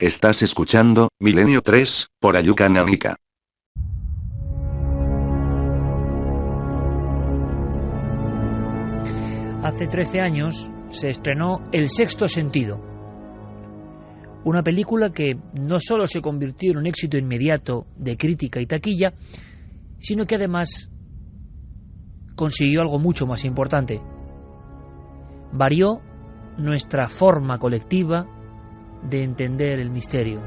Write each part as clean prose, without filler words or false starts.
Estás escuchando Milenio 3, por Ayuka Naonika. Hace 13 años se estrenó El sexto sentido, una película que no solo se convirtió en un éxito inmediato de crítica y taquilla, sino que además consiguió algo mucho más importante. Varió nuestra forma colectiva de entender el misterio.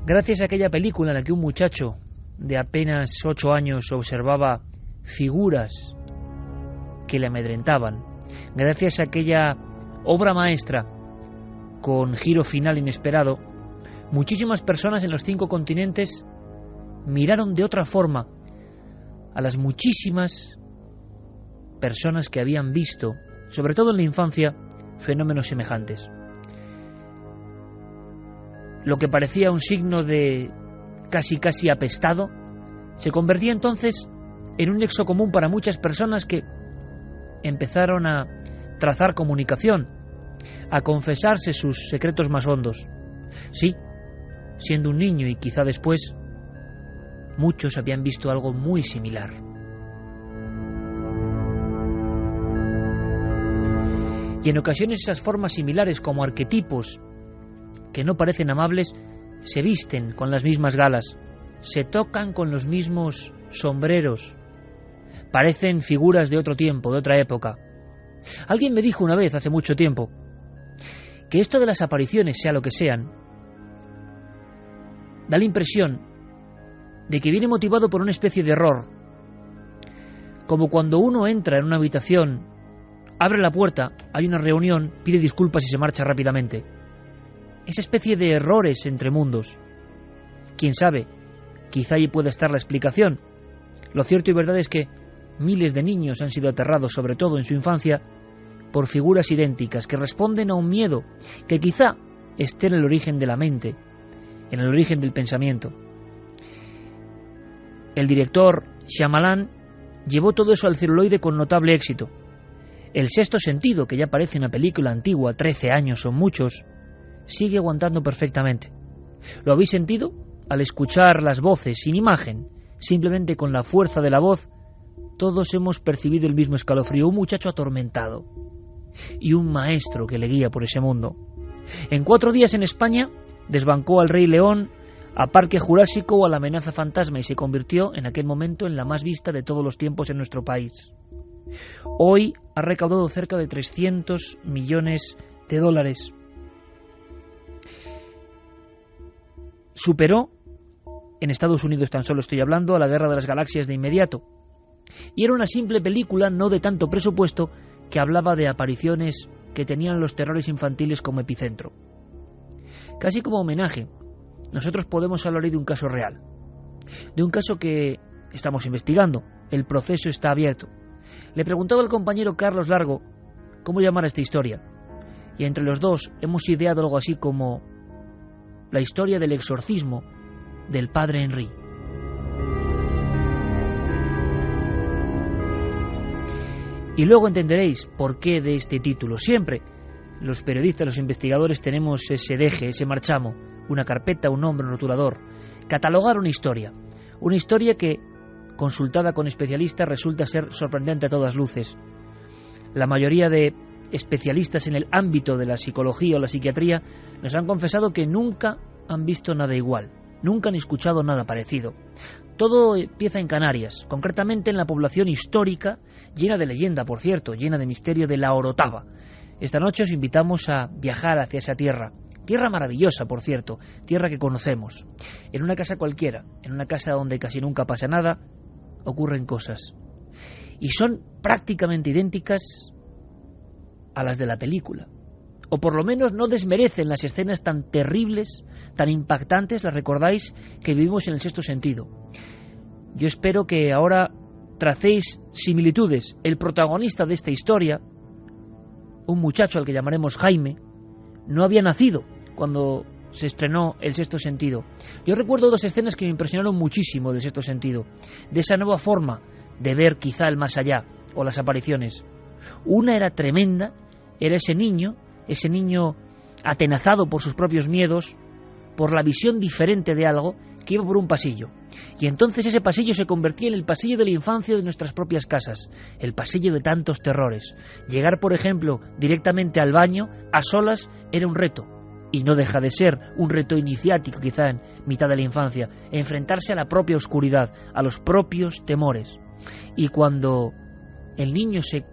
Gracias a aquella película en la que un muchacho de apenas 8 años observaba figuras que le amedrentaban, gracias a aquella obra maestra con giro final inesperado, muchísimas personas en los 5 continentes miraron de otra forma a las muchísimas personas que habían visto, sobre todo en la infancia, fenómenos semejantes. Lo que parecía un signo de casi apestado se convertía entonces en un nexo común para muchas personas que empezaron a trazar comunicación, a confesarse sus secretos más hondos. Sí, siendo un niño y quizá después, muchos habían visto algo muy similar. Y en ocasiones esas formas similares, como arquetipos que no parecen amables, se visten con las mismas galas, se tocan con los mismos sombreros, parecen figuras de otro tiempo, de otra época. Alguien me dijo una vez, hace mucho tiempo, que esto de las apariciones, sea lo que sean, da la impresión de que viene motivado por una especie de error, como cuando uno entra en una habitación, abre la puerta, hay una reunión, pide disculpas y se marcha rápidamente. Esa especie de errores entre mundos. Quién sabe, quizá allí pueda estar la explicación. Lo cierto y verdad es que miles de niños han sido aterrados, sobre todo en su infancia, por figuras idénticas que responden a un miedo que quizá esté en el origen de la mente, en el origen del pensamiento. El director Shyamalan llevó todo eso al celuloide con notable éxito. El sexto sentido, que ya parece una película antigua, 13 años son muchos, sigue aguantando perfectamente. ¿Lo habéis sentido? Al escuchar las voces sin imagen, simplemente con la fuerza de la voz, todos hemos percibido el mismo escalofrío, un muchacho atormentado y un maestro que le guía por ese mundo. En 4 días en España desbancó al Rey León, a Parque Jurásico o a la Amenaza Fantasma y se convirtió en aquel momento en la más vista de todos los tiempos en nuestro país. Hoy ha recaudado cerca de 300 millones de dólares. Superó, en Estados Unidos tan solo estoy hablando, a la Guerra de las Galaxias de inmediato. Y era una simple película, no de tanto presupuesto, que hablaba de apariciones que tenían los terrores infantiles como epicentro. Casi como homenaje, nosotros podemos hablar hoy de un caso real, de un caso que estamos investigando. El proceso está abierto. Le preguntaba al compañero Carlos Largo cómo llamar a esta historia, y entre los dos hemos ideado algo así como la historia del exorcismo del padre Henry. Y luego entenderéis por qué de este título. Siempre los periodistas, los investigadores tenemos ese deje, ese marchamo, una carpeta, un nombre, un rotulador, catalogar una historia que, consultada con especialistas, resulta ser sorprendente a todas luces. La mayoría de especialistas en el ámbito de la psicología o la psiquiatría nos han confesado que nunca han visto nada igual, nunca han escuchado nada parecido. Todo empieza en Canarias, concretamente en la población histórica, llena de leyenda, por cierto, llena de misterio, de la Orotava. Esta noche os invitamos a viajar hacia esa tierra maravillosa, por cierto, tierra que conocemos. En una casa cualquiera, en una casa donde casi nunca pasa nada, ocurren cosas. Y son prácticamente idénticas a las de la película. O por lo menos no desmerecen las escenas tan terribles, tan impactantes, las recordáis, que vivimos en el sexto sentido. Yo espero que ahora tracéis similitudes. El protagonista de esta historia, un muchacho al que llamaremos Jaime, no había nacido cuando se estrenó El sexto sentido. Yo recuerdo 2 escenas que me impresionaron muchísimo del sexto sentido, de esa nueva forma de ver quizá el más allá o las apariciones. Una era tremenda era ese niño atenazado por sus propios miedos, por la visión diferente de algo, que iba por un pasillo. Y entonces ese pasillo se convertía en el pasillo de la infancia de nuestras propias casas, el pasillo de tantos terrores. Llegar, por ejemplo, directamente al baño, a solas, era un reto. Y no deja de ser un reto iniciático, quizá en mitad de la infancia, enfrentarse a la propia oscuridad, a los propios temores. Y cuando el niño se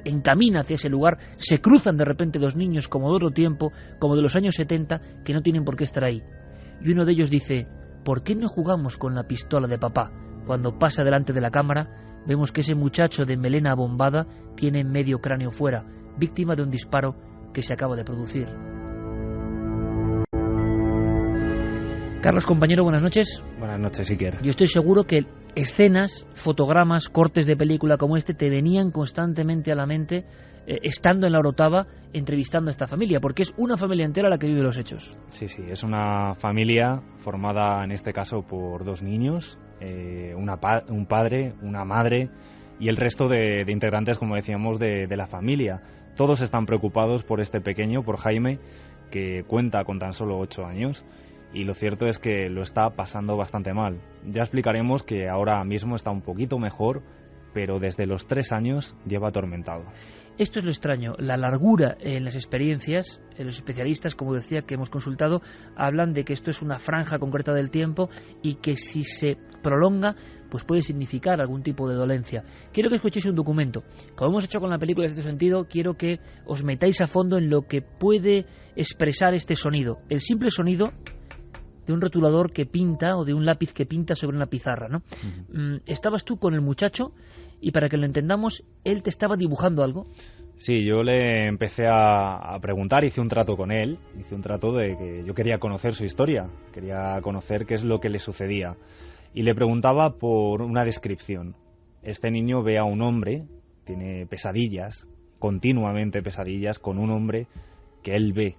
encamina hacia ese lugar, se cruzan de repente dos niños como de otro tiempo, como de los años 70, que no tienen por qué estar ahí. Y uno de ellos dice: ¿por qué no jugamos con la pistola de papá? Cuando pasa delante de la cámara, vemos que ese muchacho de melena abombada tiene medio cráneo fuera, víctima de un disparo que se acaba de producir. Carlos, compañero, buenas noches. Buenas noches, Iker. Yo estoy seguro que escenas, fotogramas, cortes de película como este te venían constantemente a la mente estando en la Orotava entrevistando a esta familia, porque es una familia entera la que vive los hechos. Sí, es una familia formada en este caso por dos niños, un padre, una madre y el resto de integrantes, como decíamos, de la familia. Todos están preocupados por este pequeño, por Jaime, que cuenta con tan solo 8 años. Y lo cierto es que lo está pasando bastante mal. Ya explicaremos que ahora mismo está un poquito mejor, pero desde los 3 años lleva atormentado. Esto es lo extraño, la largura en las experiencias. Los especialistas, como decía, que hemos consultado, hablan de que esto es una franja concreta del tiempo y que si se prolonga, pues puede significar algún tipo de dolencia. Quiero que escuchéis un documento. Como hemos hecho con la película en este sentido, quiero que os metáis a fondo en lo que puede expresar este sonido. El simple sonido de un rotulador que pinta o de un lápiz que pinta sobre una pizarra, ¿no? Estabas tú con el muchacho y, para que lo entendamos, él te estaba dibujando algo. Sí, yo le empecé a preguntar, hice un trato con él, hice un trato de que yo quería conocer su historia, quería conocer qué es lo que le sucedía y le preguntaba por una descripción. Este niño ve a un hombre, tiene pesadillas, continuamente pesadillas con un hombre que él ve.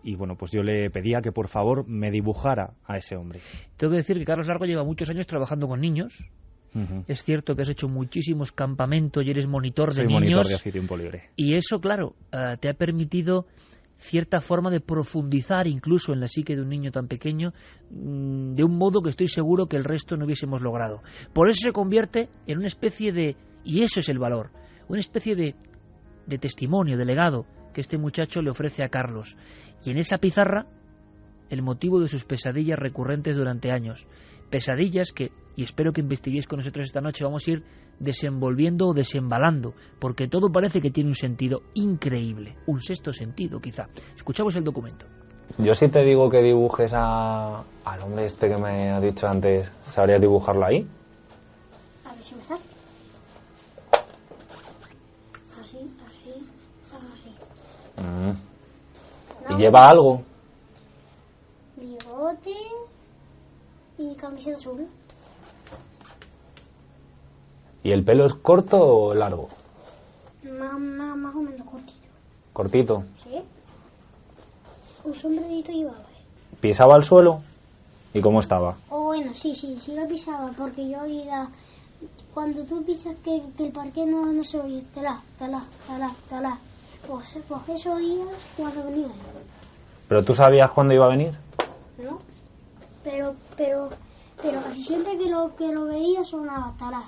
Y bueno, pues yo le pedía que por favor me dibujara a ese hombre. Tengo que decir que Carlos Largo lleva muchos años trabajando con niños. Es cierto que has hecho muchísimos campamentos y eres monitor de niños. Soy monitor de ocio y tiempo libre. Y eso, claro, te ha permitido cierta forma de profundizar incluso en la psique de un niño tan pequeño, de un modo que estoy seguro que el resto no hubiésemos logrado. Por eso se convierte en una especie de, y eso es el valor, una especie de testimonio, de legado, que este muchacho le ofrece a Carlos. Y en esa pizarra, el motivo de sus pesadillas recurrentes durante años. Pesadillas que, y espero que investiguéis con nosotros esta noche, vamos a ir desenvolviendo o desembalando, porque todo parece que tiene un sentido increíble, un sexto sentido quizá. Escuchamos el documento. Yo si te digo que dibujes al hombre este que me has dicho antes, ¿sabrías dibujarlo ahí? A ver si me sale. Así. ¿Y lleva algo? Bigote y camiseta azul. ¿Y el pelo es corto o largo? Más o menos cortito. ¿Cortito? Sí. Un sombrerito llevaba. ¿Pisaba al suelo? ¿Y cómo estaba? Bueno, sí lo pisaba, porque yo oía... Cuando tú pisas que el parque no se oye, talá. Pues eso oía cuando venía. ¿Pero tú sabías cuándo iba a venir? No, pero casi siempre que lo veía sonaba talá.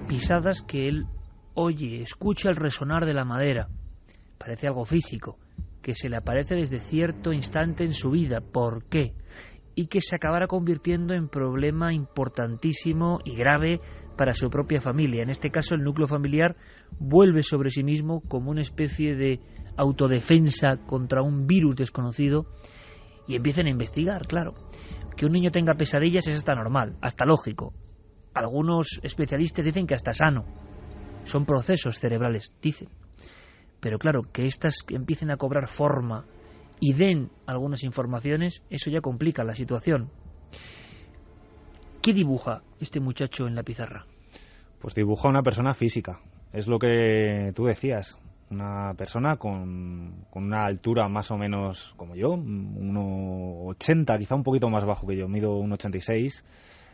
Pisadas que él oye, escucha el resonar de la madera. Parece algo físico, que se le aparece desde cierto instante en su vida. ¿Por qué? Y que se acabará convirtiendo en problema importantísimo y grave para su propia familia. En este caso, el núcleo familiar vuelve sobre sí mismo como una especie de autodefensa contra un virus desconocido y empiezan a investigar, claro. Que un niño tenga pesadillas es hasta normal, hasta lógico. Algunos especialistas dicen que hasta sano. Son procesos cerebrales, dicen. Pero claro, que éstas empiecen a cobrar forma y den algunas informaciones, eso ya complica la situación. ¿Qué dibuja este muchacho en la pizarra? Pues dibuja una persona física. Es lo que tú decías. Una persona con una altura más o menos como yo, 1,80, quizá un poquito más bajo que yo, mido 1,86.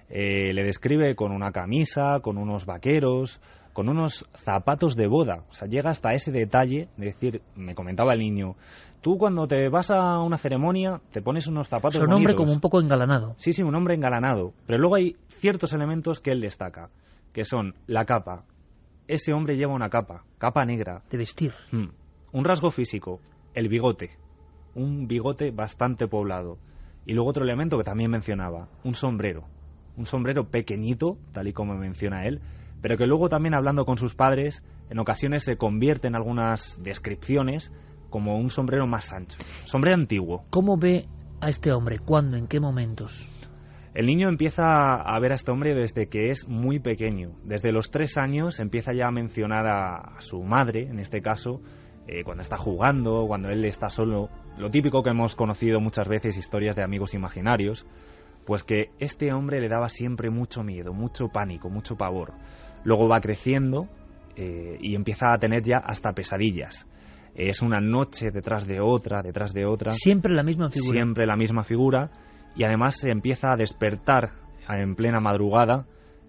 Le describe con una camisa, con unos vaqueros, con unos zapatos de boda. O sea, llega hasta ese detalle de decir, me comentaba el niño, tú cuando te vas a una ceremonia te pones unos zapatos bonitos. Un hombre como un poco engalanado. Sí, un hombre engalanado. Pero luego hay ciertos elementos que él destaca, que son la capa. Ese hombre lleva una capa negra. De vestir. Un rasgo físico, el bigote. Un bigote bastante poblado. Y luego otro elemento que también mencionaba, un sombrero. Un sombrero pequeñito, tal y como menciona él, pero que luego también hablando con sus padres, en ocasiones se convierte en algunas descripciones como un sombrero más ancho. Sombrero antiguo. ¿Cómo ve a este hombre? ¿Cuándo? ¿En qué momentos? El niño empieza a ver a este hombre desde que es muy pequeño. Desde los 3 años empieza ya a mencionar a su madre, en este caso, cuando está jugando, cuando él está solo. Lo típico que hemos conocido muchas veces, historias de amigos imaginarios, pues que este hombre le daba siempre mucho miedo, mucho pánico, mucho pavor. Luego va creciendo y empieza a tener ya hasta pesadillas. Es una noche detrás de otra. Siempre la misma figura. Siempre la misma figura. Y además se empieza a despertar en plena madrugada,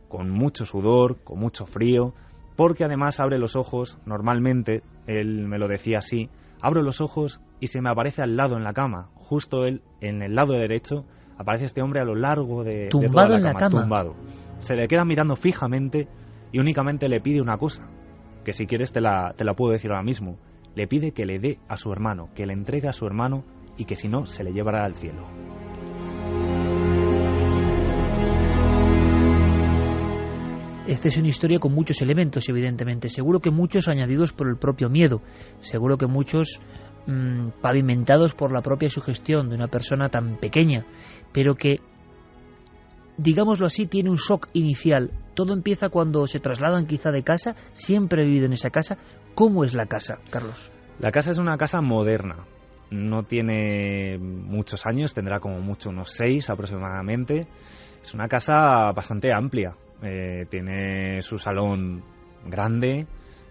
con mucho sudor, con mucho frío, porque además abre los ojos, normalmente, él me lo decía así, abro los ojos y se me aparece al lado en la cama, justo él, en el lado derecho, aparece este hombre a lo largo de tumbado toda la cama, tumbado. Se le queda mirando fijamente y únicamente le pide una cosa, que si quieres te la puedo decir ahora mismo. Le pide que le dé a su hermano, que le entregue a su hermano y que si no, se le llevará al cielo. Esta es una historia con muchos elementos, evidentemente. Seguro que muchos añadidos por el propio miedo. Seguro que muchos pavimentados por la propia sugestión de una persona tan pequeña. Pero que, digámoslo así, tiene un shock inicial. Todo empieza cuando se trasladan quizá de casa. Siempre he vivido en esa casa. ¿Cómo es la casa, Carlos? La casa es una casa moderna. No tiene muchos años, tendrá como mucho unos 6 aproximadamente. Es una casa bastante amplia. Tiene su salón grande,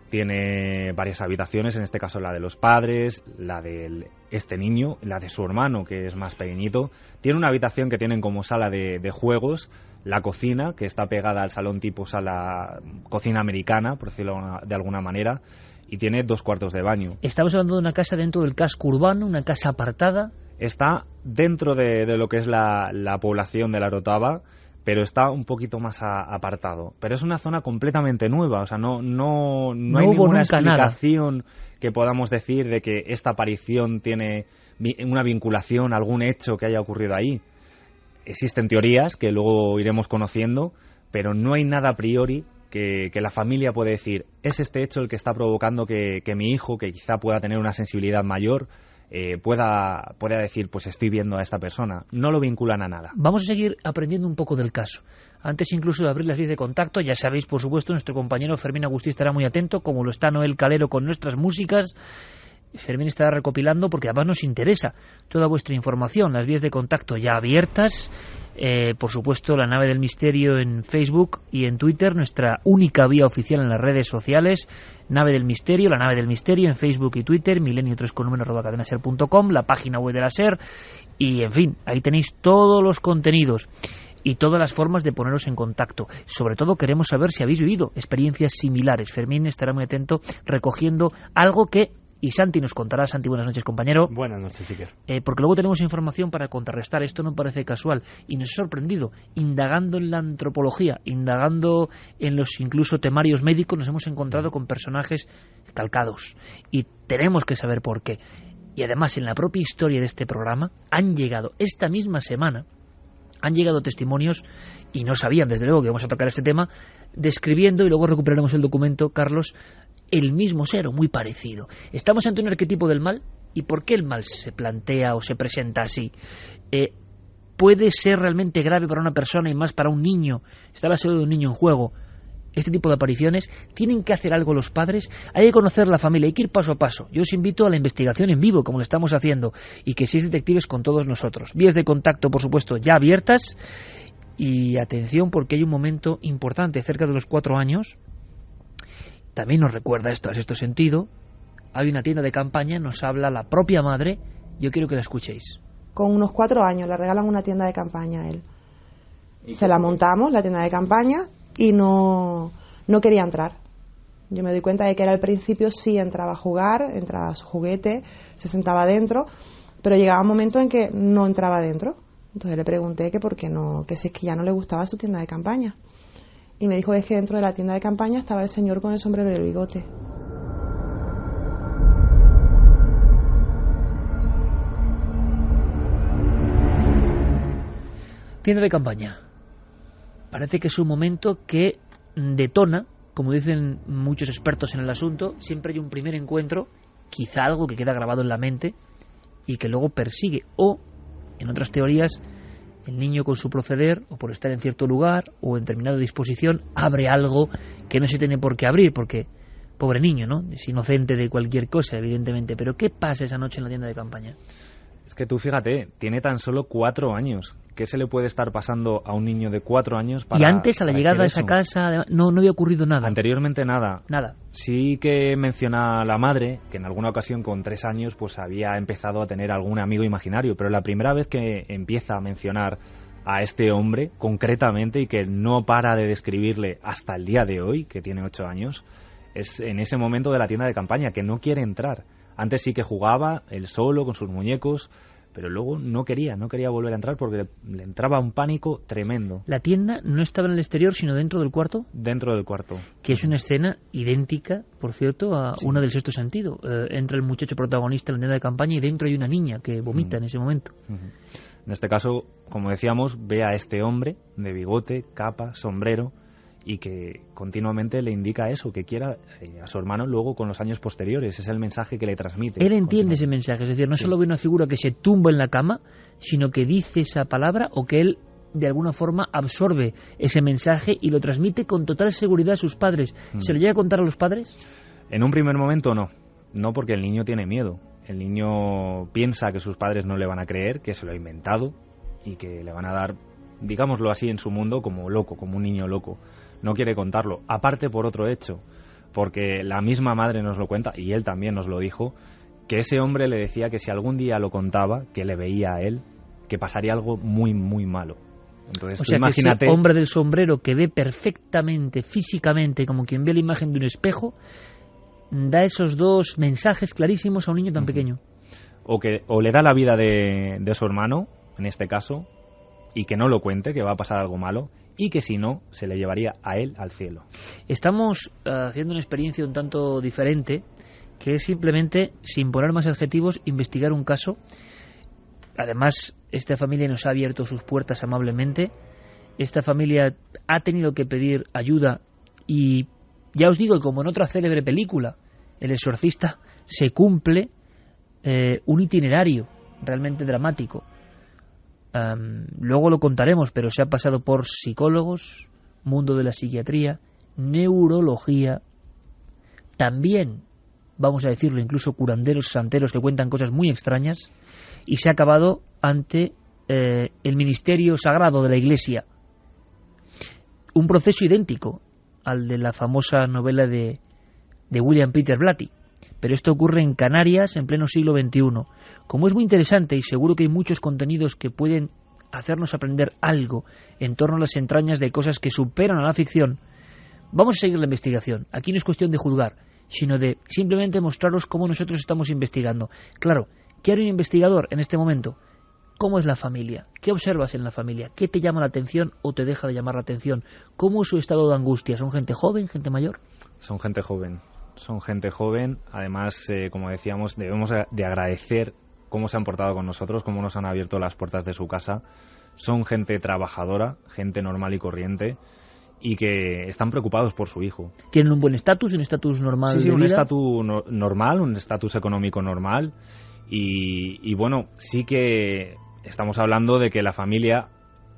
tiene varias habitaciones, en este caso la de los padres, la de este niño, la de su hermano, que es más pequeñito. Tiene una habitación que tienen como sala de juegos, la cocina, que está pegada al salón tipo sala cocina americana, por decirlo de alguna manera, y tiene 2 cuartos de baño. Estamos hablando de una casa dentro del casco urbano, una casa apartada. Está dentro de lo que es la población de La Orotava, pero está un poquito más apartado. Pero es una zona completamente nueva, o sea, no hay ninguna explicación que podamos decir de que esta aparición tiene una vinculación, algún hecho que haya ocurrido ahí. Existen teorías que luego iremos conociendo, pero no hay nada a priori que la familia puede decir, es este hecho el que está provocando que mi hijo, que quizá pueda tener una sensibilidad mayor, pueda decir, pues estoy viendo a esta persona. No lo vinculan a nada. Vamos a seguir aprendiendo un poco del caso. Antes incluso de abrir las vías de contacto, ya sabéis, por supuesto, nuestro compañero Fermín Agustí estará muy atento, como lo está Noel Calero con nuestras músicas. Fermín estará recopilando porque además nos interesa toda vuestra información, las vías de contacto ya abiertas, por supuesto la Nave del Misterio en Facebook y en Twitter, nuestra única vía oficial en las redes sociales, Nave del Misterio, la Nave del Misterio en Facebook y Twitter, milenio3con@cadenaser.com, la página web de la SER, y en fin, ahí tenéis todos los contenidos y todas las formas de poneros en contacto. Sobre todo queremos saber si habéis vivido experiencias similares. Fermín estará muy atento recogiendo algo que... Y Santi nos contará. Santi, buenas noches, compañero. Buenas noches, Iker. Porque luego tenemos información para contrarrestar. Esto no parece casual. Y nos ha sorprendido. Indagando en la antropología, indagando en los incluso temarios médicos, nos hemos encontrado con personajes calcados. Y tenemos que saber por qué. Y además, en la propia historia de este programa, han llegado esta misma semana, han llegado testimonios, y no sabían, desde luego, que vamos a tocar este tema, describiendo, y luego recuperaremos el documento, Carlos, el mismo ser o muy parecido. Estamos ante un arquetipo del mal. ¿Y por qué el mal se plantea o se presenta así? ¿Puede ser realmente grave para una persona y más para un niño? Está la salud de un niño en juego. Este tipo de apariciones, ¿tienen que hacer algo los padres? Hay que conocer la familia, hay que ir paso a paso. Yo os invito a la investigación en vivo, como lo estamos haciendo, y que seáis detectives con todos nosotros. Vías de contacto, por supuesto, ya abiertas. Y atención, porque hay un momento importante, cerca de los 4 años, también nos recuerda esto, en este sentido, hay una tienda de campaña, nos habla la propia madre, yo quiero que la escuchéis. Con unos 4 años le regalan una tienda de campaña a él. Se la montamos, la tienda de campaña, y no quería entrar. Yo me doy cuenta de que era al principio sí entraba a jugar, entraba a su juguete, se sentaba dentro, pero llegaba un momento en que no entraba dentro. Entonces le pregunté que por qué no, que si es que ya no le gustaba su tienda de campaña. Y me dijo es que dentro de la tienda de campaña estaba el señor con el sombrero y el bigote. Tienda de campaña. Parece que es un momento que detona, como dicen muchos expertos en el asunto, siempre hay un primer encuentro, quizá algo que queda grabado en la mente y que luego persigue. O, en otras teorías, el niño con su proceder, o por estar en cierto lugar, o en determinada disposición, abre algo que no se tiene por qué abrir, porque, pobre niño, ¿no? Es inocente de cualquier cosa, evidentemente. Pero, ¿qué pasa esa noche en la tienda de campaña? Es que tú fíjate, tiene tan solo 4 años. ¿Qué se le puede estar pasando a un niño de 4 años para... Y antes, a la llegada a esa casa, no había ocurrido nada. Anteriormente nada. Nada. Sí que menciona la madre que en alguna ocasión con 3 años pues había empezado a tener algún amigo imaginario, pero la primera vez que empieza a mencionar a este hombre concretamente y que no para de describirle hasta el día de hoy, que tiene 8 años, es en ese momento de la tienda de campaña, que no quiere entrar. Antes sí que jugaba él solo con sus muñecos, pero luego no quería volver a entrar porque le entraba un pánico tremendo. La tienda no estaba en el exterior, sino dentro del cuarto. Dentro del cuarto. Que es una escena idéntica, por cierto, a una del Sexto Sentido. Entra el muchacho protagonista en la tienda de campaña y dentro hay una niña que vomita en ese momento. En este caso, como decíamos, ve a este hombre de bigote, capa, sombrero, y que continuamente le indica eso, que quiera a su hermano luego con los años posteriores. Es el mensaje que le transmite. Él entiende ese mensaje, es decir, no solo ve una figura que se tumba en la cama, sino que dice esa palabra o que él de alguna forma absorbe ese mensaje y lo transmite con total seguridad a sus padres. ¿Se lo llega a contar a los padres? En un primer momento no, porque el niño tiene miedo. El niño piensa que sus padres no le van a creer, que se lo ha inventado y que le van a dar, digámoslo así, en su mundo como loco, como un niño loco. No quiere contarlo. Aparte por otro hecho, porque la misma madre nos lo cuenta, y él también nos lo dijo, que ese hombre le decía que si algún día lo contaba, que le veía a él, que pasaría algo muy, muy malo. Entonces, o sea, imagínate... que ese hombre del sombrero que ve perfectamente, físicamente, como quien ve la imagen de un espejo, da esos dos mensajes clarísimos a un niño tan pequeño. O le da la vida de su hermano, en este caso, y que no lo cuente, que va a pasar algo malo, y que si no, se le llevaría a él al cielo. Estamos haciendo una experiencia un tanto diferente, que es simplemente, sin poner más adjetivos, investigar un caso. Además, esta familia nos ha abierto sus puertas amablemente. Esta familia ha tenido que pedir ayuda y ya os digo, como en otra célebre película, El exorcista, se cumple un itinerario realmente dramático. Luego lo contaremos, pero se ha pasado por psicólogos, mundo de la psiquiatría, neurología, también, vamos a decirlo, incluso curanderos, santeros que cuentan cosas muy extrañas, y se ha acabado ante el ministerio sagrado de la Iglesia. Un proceso idéntico al de la famosa novela de William Peter Blatty. Pero esto ocurre en Canarias en pleno siglo XXI. Como es muy interesante y seguro que hay muchos contenidos que pueden hacernos aprender algo en torno a las entrañas de cosas que superan a la ficción, vamos a seguir la investigación. Aquí no es cuestión de juzgar, sino de simplemente mostraros cómo nosotros estamos investigando. Claro, ¿qué hace un investigador en este momento? ¿Cómo es la familia? ¿Qué observas en la familia? ¿Qué te llama la atención o te deja de llamar la atención? ¿Cómo es su estado de angustia? ¿Son gente joven, gente mayor? Son gente joven. Son gente joven, además, como decíamos, debemos de agradecer cómo se han portado con nosotros, cómo nos han abierto las puertas de su casa. Son gente trabajadora, gente normal y corriente, y que están preocupados por su hijo. ¿Tienen un buen estatus, un estatus normal? Sí, de un vida? estatus normal, un estatus económico normal, y bueno, sí que estamos hablando de que la familia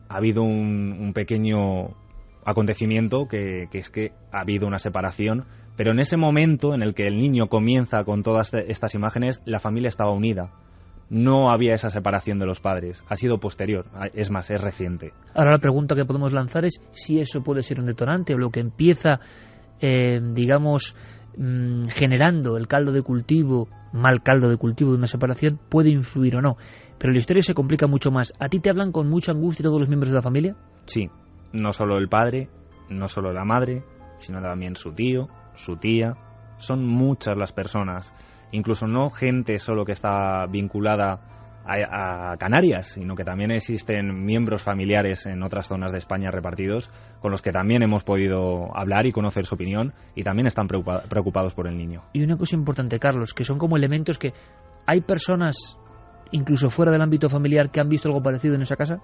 ha habido un pequeño acontecimiento, que es que ha habido una separación. Pero en ese momento en el que el niño comienza con todas estas imágenes, la familia estaba unida. no había esa separación de los padres. Ha sido posterior, es más, es reciente. Ahora la pregunta que podemos lanzar es si eso puede ser un detonante o lo que empieza, digamos, generando el caldo de cultivo, mal caldo de cultivo de una separación, puede influir o no. Pero la historia se complica mucho más. ¿A ti te hablan con mucha angustia todos los miembros de la familia? Sí, no solo el padre, no solo la madre, sino también su tío, su tía. Son muchas las personas, incluso no gente solo que está vinculada a Canarias, sino que también existen miembros familiares en otras zonas de España repartidos, con los que también hemos podido hablar y conocer su opinión, y también están preocupados por el niño. Y una cosa importante, Carlos, que son como elementos que hay personas, incluso fuera del ámbito familiar, que han visto algo parecido en esa casa.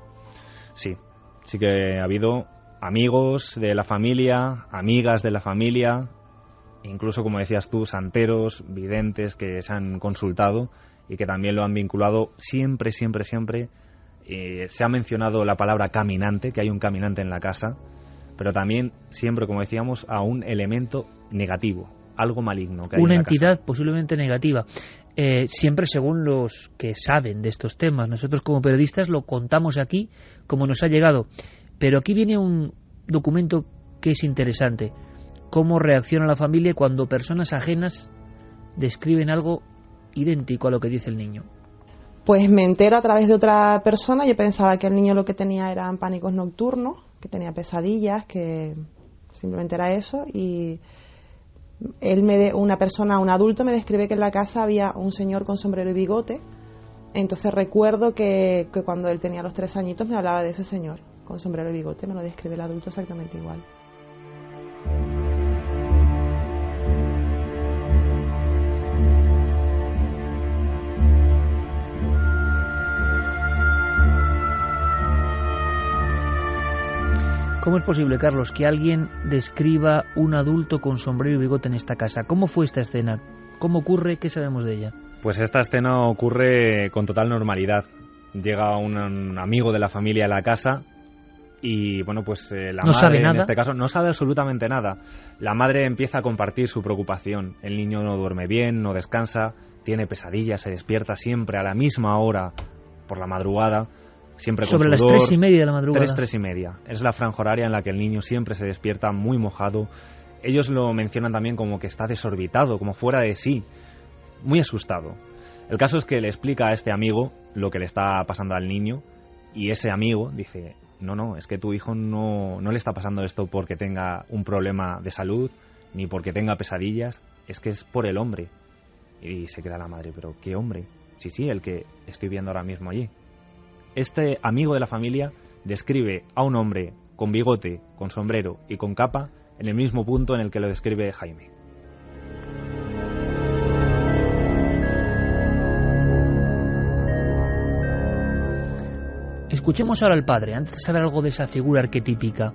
Sí que ha habido amigos de la familia, amigas de la familia, incluso, como decías tú, santeros, videntes que se han consultado y que también lo han vinculado siempre. Se ha mencionado la palabra caminante, que hay un caminante en la casa, pero también siempre, como decíamos, a un elemento negativo, algo maligno que hay una en la entidad casa. posiblemente negativa. Siempre según los que saben de estos temas. Nosotros como periodistas lo contamos aquí como nos ha llegado. Pero aquí viene un documento que es interesante. Cómo reacciona la familia cuando personas ajenas describen algo idéntico a lo que dice el niño. Pues me entero a través de otra persona. Yo pensaba que el niño lo que tenía eran pánicos nocturnos, que tenía pesadillas, que simplemente era eso. Y un adulto me describe que en la casa había un señor con sombrero y bigote. Entonces recuerdo que cuando él tenía los 3 añitos me hablaba de ese señor con sombrero y bigote. Me lo describe el adulto exactamente igual. ¿Cómo es posible, Carlos, que alguien describa un adulto con sombrero y bigote en esta casa? ¿Cómo fue esta escena? ¿Cómo ocurre? ¿Qué sabemos de ella? Pues esta escena ocurre con total normalidad. Llega un amigo de la familia a la casa y, bueno, pues la ¿No madre sabe nada? en este caso no sabe absolutamente nada. La madre empieza a compartir su preocupación. El niño no duerme bien, no descansa, tiene pesadillas, se despierta siempre a la misma hora por la madrugada. Siempre con sobre las sudor. 3:30 de la madrugada. 3:30. Es la franja horaria en la que el niño siempre se despierta muy mojado. Ellos lo mencionan también como que está desorbitado, como fuera de sí, muy asustado. El caso es que le explica a este amigo lo que le está pasando al niño y ese amigo dice, no, es que tu hijo no le está pasando esto porque tenga un problema de salud ni porque tenga pesadillas, es que es por el hombre. Y se queda la madre, pero ¿qué hombre? Sí, el que estoy viendo ahora mismo allí. Este amigo de la familia describe a un hombre con bigote, con sombrero y con capa en el mismo punto en el que lo describe Jaime. Escuchemos ahora al padre, antes de saber algo de esa figura arquetípica.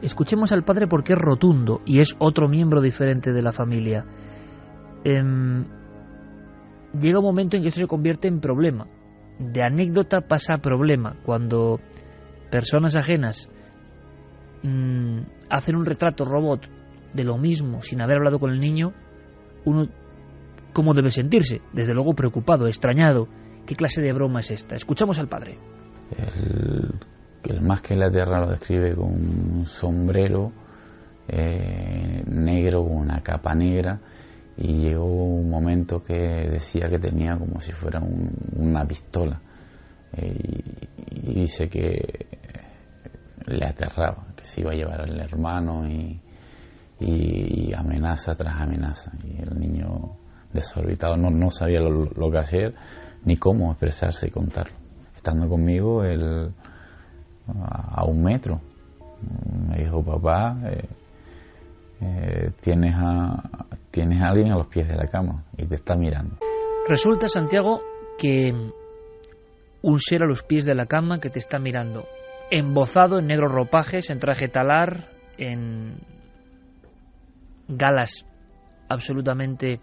Escuchemos al padre porque es rotundo y es otro miembro diferente de la familia. Llega un momento en que esto se convierte en problema. De anécdota pasa a problema. Cuando personas ajenas hacen un retrato robot de lo mismo sin haber hablado con el niño, uno ¿cómo debe sentirse? Desde luego preocupado, extrañado. ¿Qué clase de broma es esta? Escuchamos al padre. El más que la tierra lo describe con un sombrero negro, con una capa negra, y llegó un momento que decía que tenía como si fuera una pistola, y dice que le aterraba, que se iba a llevar al hermano y amenaza tras amenaza, y el niño desorbitado no sabía lo que hacer ni cómo expresarse y contarlo. Estando conmigo él a 1 metro me dijo, papá, tienes a alguien a los pies de la cama y te está mirando. Resulta, Santiago, que un ser a los pies de la cama que te está mirando, embozado en negros ropajes, en traje talar, en galas absolutamente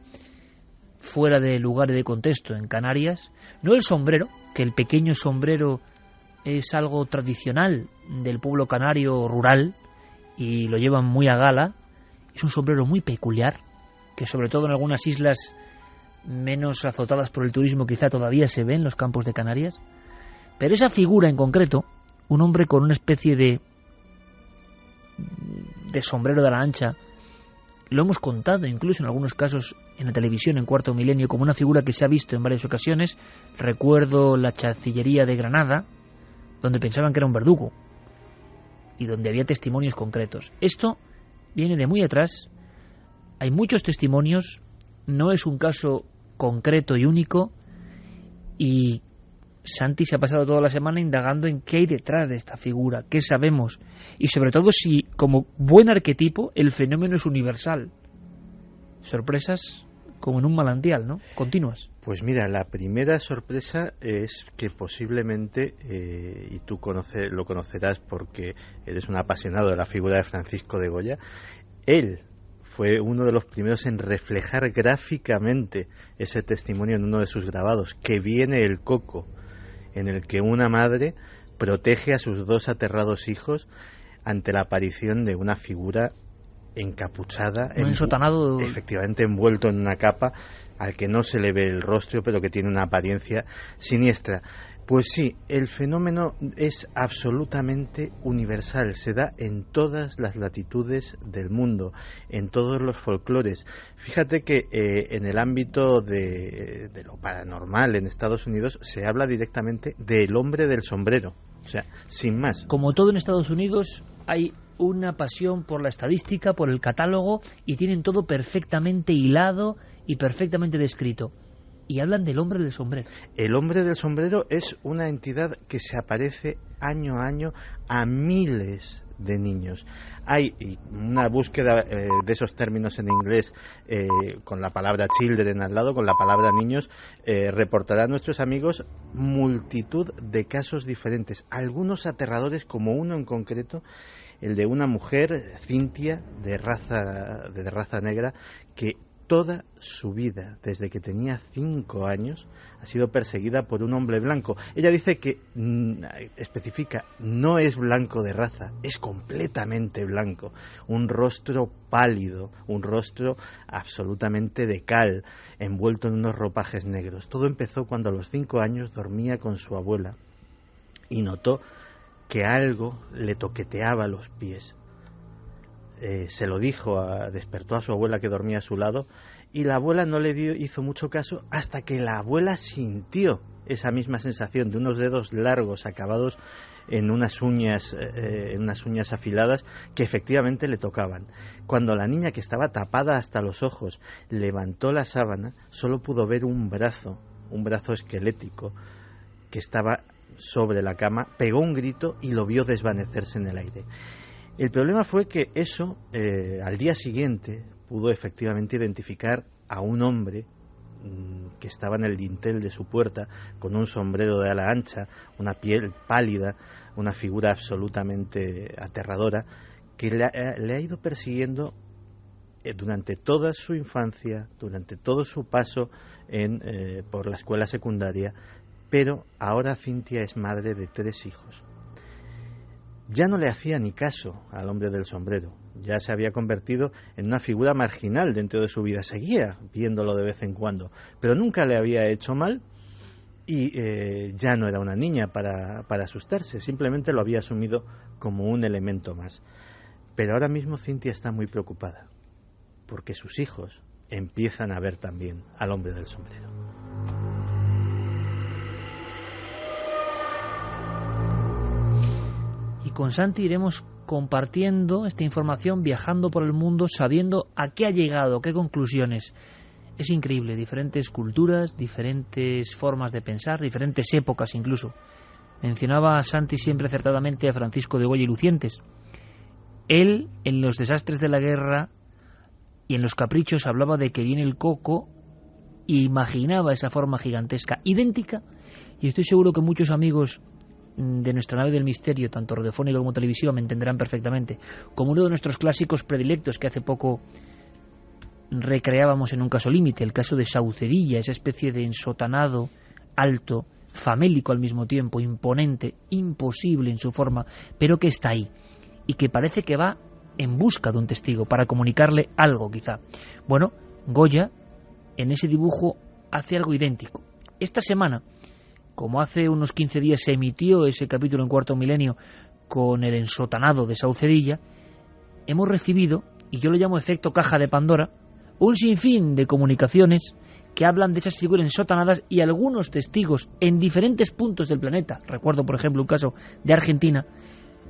fuera de lugar y de contexto, en Canarias. No el sombrero, que el pequeño sombrero es algo tradicional del pueblo canario rural y lo llevan muy a gala. Es un sombrero muy peculiar, que sobre todo en algunas islas menos azotadas por el turismo quizá todavía se ven en los campos de Canarias. Pero esa figura en concreto, un hombre con una especie de sombrero de ala ancha, lo hemos contado incluso en algunos casos en la televisión en Cuarto Milenio como una figura que se ha visto en varias ocasiones. Recuerdo la Chancillería de Granada, donde pensaban que era un verdugo y donde había testimonios concretos. Esto viene de muy atrás, hay muchos testimonios, no es un caso concreto y único, y Santi se ha pasado toda la semana indagando en qué hay detrás de esta figura, qué sabemos, y sobre todo si, como buen arquetipo, el fenómeno es universal. Sorpresas como en un manantial, ¿no? Continuas. Pues mira, la primera sorpresa es que posiblemente, y tú lo conocerás porque eres un apasionado de la figura de Francisco de Goya, él fue uno de los primeros en reflejar gráficamente ese testimonio en uno de sus grabados, Que viene el coco, en el que una madre protege a sus 2 aterrados hijos ante la aparición de una figura encapuchada, ensotanado, efectivamente envuelto en una capa, al que no se le ve el rostro, pero que tiene una apariencia siniestra. Pues sí, el fenómeno es absolutamente universal, se da en todas las latitudes del mundo, en todos los folclores. Fíjate que en el ámbito de lo paranormal en Estados Unidos se habla directamente del hombre del sombrero, o sea, sin más. Como todo en Estados Unidos, hay una pasión por la estadística, por el catálogo, y tienen todo perfectamente hilado y perfectamente descrito. Y hablan del hombre del sombrero. El hombre del sombrero es una entidad que se aparece año a año a miles de niños. Hay una búsqueda de esos términos en inglés con la palabra children al lado, con la palabra niños, reportarán nuestros amigos multitud de casos diferentes, algunos aterradores, como uno en concreto, el de una mujer, Cintia, de raza negra, que toda su vida, desde que tenía 5 años, ha sido perseguida por un hombre blanco. Ella dice que, especifica, no es blanco de raza, es completamente blanco. Un rostro pálido, un rostro absolutamente de cal, envuelto en unos ropajes negros. Todo empezó cuando a los 5 años dormía con su abuela y notó que algo le toqueteaba los pies. Se lo dijo, despertó a su abuela que dormía a su lado, y la abuela no le hizo mucho caso hasta que la abuela sintió esa misma sensación de unos dedos largos acabados en unas uñas afiladas que efectivamente le tocaban. Cuando la niña, que estaba tapada hasta los ojos, levantó la sábana, solo pudo ver un brazo esquelético que estaba sobre la cama, pegó un grito y lo vio desvanecerse en el aire. El problema fue que eso, al día siguiente, pudo efectivamente identificar a un hombre que estaba en el dintel de su puerta, con un sombrero de ala ancha, una piel pálida, una figura absolutamente aterradora, que le ha ido persiguiendo durante toda su infancia, durante todo su paso por la escuela secundaria, pero ahora Cintia es madre de 3 hijos. Ya no le hacía ni caso al hombre del sombrero, ya se había convertido en una figura marginal dentro de su vida, seguía viéndolo de vez en cuando, pero nunca le había hecho mal y ya no era una niña para asustarse, simplemente lo había asumido como un elemento más. Pero ahora mismo Cintia está muy preocupada, porque sus hijos empiezan a ver también al hombre del sombrero. Con Santi iremos compartiendo esta información, viajando por el mundo, sabiendo a qué ha llegado, qué conclusiones. Es increíble, diferentes culturas, diferentes formas de pensar, diferentes épocas incluso. Mencionaba a Santi siempre acertadamente a Francisco de Goya y Lucientes. Él, en los desastres de la guerra y en los caprichos, hablaba de que viene el coco e imaginaba esa forma gigantesca, idéntica, y estoy seguro que muchos amigos de nuestra nave del misterio, tanto radiofónica como televisiva, me entenderán perfectamente, como uno de nuestros clásicos predilectos que hace poco recreábamos en Un caso límite, el caso de Saucedilla, esa especie de ensotanado alto, famélico al mismo tiempo, imponente, imposible en su forma, pero que está ahí y que parece que va en busca de un testigo para comunicarle algo, quizá. Bueno, Goya en ese dibujo hace algo idéntico. Esta semana, como hace unos 15 días se emitió ese capítulo en Cuarto Milenio con el ensotanado de Saucedilla, hemos recibido, y yo lo llamo efecto caja de Pandora, un sinfín de comunicaciones que hablan de esas figuras ensotanadas, y algunos testigos en diferentes puntos del planeta, recuerdo por ejemplo un caso de Argentina,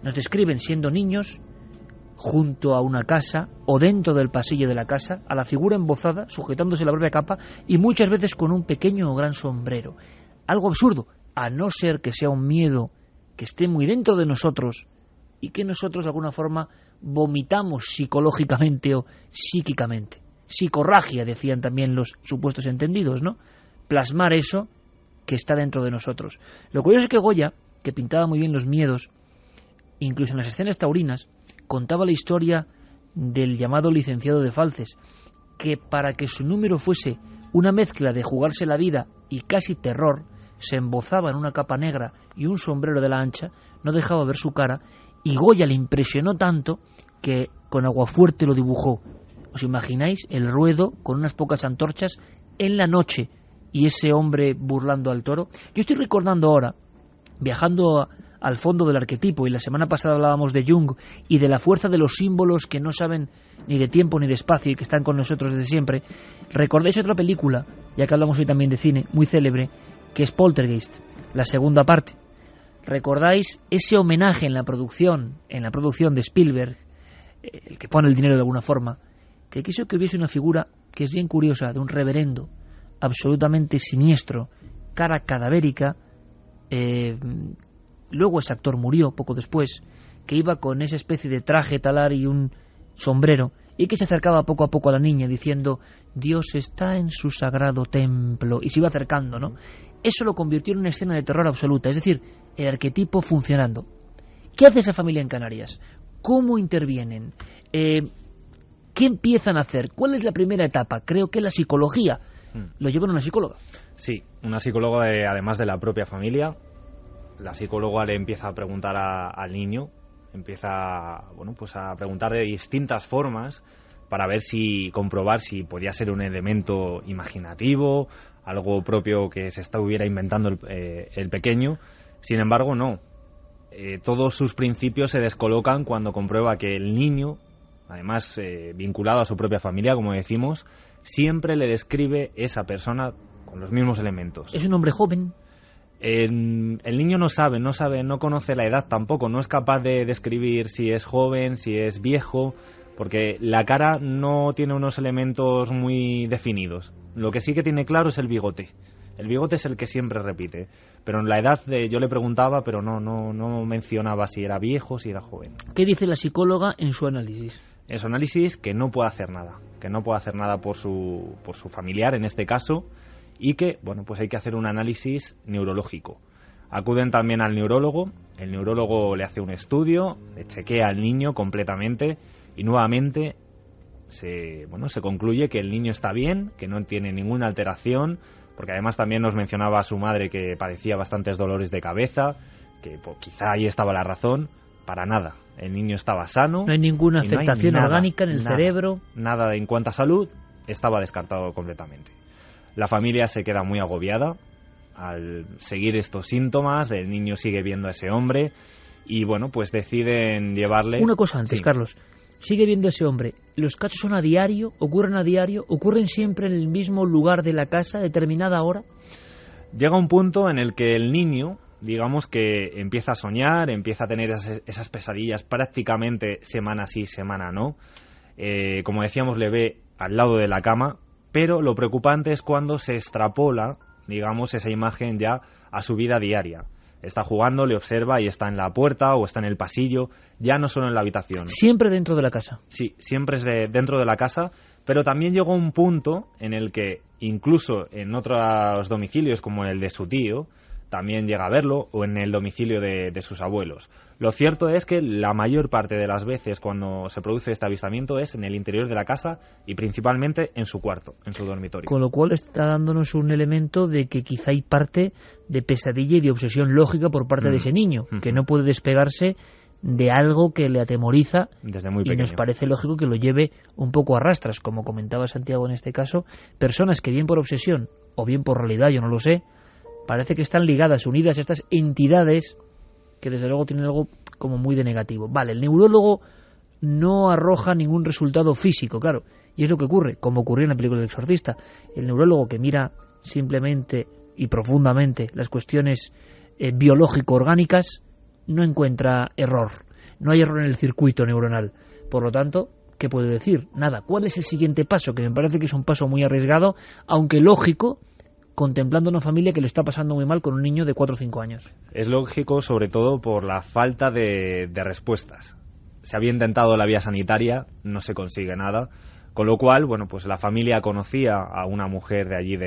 nos describen siendo niños junto a una casa o dentro del pasillo de la casa, a la figura embozada, sujetándose la propia capa y muchas veces con un pequeño o gran sombrero. Algo absurdo, a no ser que sea un miedo que esté muy dentro de nosotros y que nosotros de alguna forma vomitamos psicológicamente o psíquicamente. Psicorragia, decían también los supuestos entendidos, ¿no? Plasmar eso que está dentro de nosotros. Lo curioso es que Goya, que pintaba muy bien los miedos, incluso en las escenas taurinas, contaba la historia del llamado licenciado de Falces, que para que su número fuese una mezcla de jugarse la vida y casi terror, se embozaba en una capa negra y un sombrero de la ancha, no dejaba ver su cara, y Goya le impresionó tanto que con aguafuerte lo dibujó. ¿Os imagináis el ruedo con unas pocas antorchas en la noche y ese hombre burlando al toro? Yo estoy recordando ahora, viajando al fondo del arquetipo, y la semana pasada hablábamos de Jung y de la fuerza de los símbolos que no saben ni de tiempo ni de espacio y que están con nosotros desde siempre. ¿Recordáis otra película, ya que hablamos hoy también de cine, muy célebre, que es Poltergeist, la segunda parte? ¿Recordáis ese homenaje en la producción de Spielberg, el que pone el dinero de alguna forma, que quiso que hubiese una figura que es bien curiosa, de un reverendo absolutamente siniestro, cara cadavérica? Luego ese actor murió poco después, que iba con esa especie de traje talar y un sombrero, y que se acercaba poco a poco a la niña diciendo: Dios está en su sagrado templo, y se iba acercando, ¿no? Eso lo convirtió en una escena de terror absoluta, es decir, el arquetipo funcionando. ¿Qué hace esa familia en Canarias? ¿Cómo intervienen? ¿Qué empiezan a hacer? ¿Cuál es la primera etapa? Creo que la psicología. ¿Lo llevan a una psicóloga? Sí, una psicóloga además de la propia familia. La psicóloga le empieza a preguntar al niño, empieza pues a preguntar de distintas formas para ver comprobar si podía ser un elemento imaginativo, algo propio que se estuviera inventando el pequeño. Sin embargo, no. Todos sus principios se descolocan cuando comprueba que el niño, además vinculado a su propia familia, como decimos, siempre le describe esa persona con los mismos elementos. ¿Es un hombre joven? El niño no conoce la edad tampoco, no es capaz de describir si es joven, si es viejo, porque la cara no tiene unos elementos muy definidos. Lo que sí que tiene claro es el bigote. El bigote es el que siempre repite, pero en la edad yo le preguntaba, pero no mencionaba si era viejo, si era joven. ¿Qué dice la psicóloga en su análisis? En su análisis que no puede hacer nada por su familiar en este caso, y que, pues hay que hacer un análisis neurológico. Acuden también al neurólogo, el neurólogo le hace un estudio, le chequea al niño completamente y nuevamente se concluye que el niño está bien, que no tiene ninguna alteración, porque además también nos mencionaba a su madre que padecía bastantes dolores de cabeza, que quizá ahí estaba la razón. Para nada, el niño estaba sano. No hay ninguna afectación orgánica en el cerebro. Nada en cuanto a salud, estaba descartado completamente. La familia se queda muy agobiada al seguir estos síntomas, el niño sigue viendo a ese hombre y pues deciden llevarle... Una cosa antes, sí. Carlos, sigue viendo a ese hombre. ¿Los casos son a diario? ¿Ocurren a diario? ¿Ocurren siempre en el mismo lugar de la casa, a determinada hora? Llega un punto en el que el niño, digamos que empieza a soñar, empieza a tener esas pesadillas prácticamente semana sí, semana no. Como decíamos, le ve al lado de la cama, pero lo preocupante es cuando se extrapola, digamos, esa imagen ya a su vida diaria. Está jugando, le observa y está en la puerta o está en el pasillo, ya no solo en la habitación. ¿Siempre dentro de la casa? Sí, siempre es dentro de la casa, pero también llegó un punto en el que incluso en otros domicilios como el de su tío, también llega a verlo, o en el domicilio de sus abuelos. Lo cierto es que la mayor parte de las veces cuando se produce este avistamiento es en el interior de la casa y principalmente en su cuarto, en su dormitorio. Con lo cual está dándonos un elemento de que quizá hay parte de pesadilla y de obsesión lógica por parte de ese niño, que no puede despegarse de algo que le atemoriza, desde muy y pequeño. nos parece lógico que lo lleve un poco a rastras, como comentaba Santiago en este caso, personas que bien por obsesión o bien por realidad, yo no lo sé, parece que están ligadas, unidas a estas entidades que desde luego tienen algo como muy de negativo. Vale, el neurólogo no arroja ningún resultado físico, claro, y es lo que ocurre, como ocurrió en la película del exorcista. El neurólogo que mira simplemente y profundamente las cuestiones biológico-orgánicas no encuentra error, no hay error en el circuito neuronal. Por lo tanto, ¿qué puedo decir? Nada. ¿Cuál es el siguiente paso? Que me parece que es un paso muy arriesgado, aunque lógico, contemplando una familia que lo está pasando muy mal con un niño de 4 o 5 años. Es lógico, sobre todo por la falta de respuestas. Se había intentado la vía sanitaria, no se consigue nada, con lo cual, bueno, pues la familia conocía a una mujer de allí,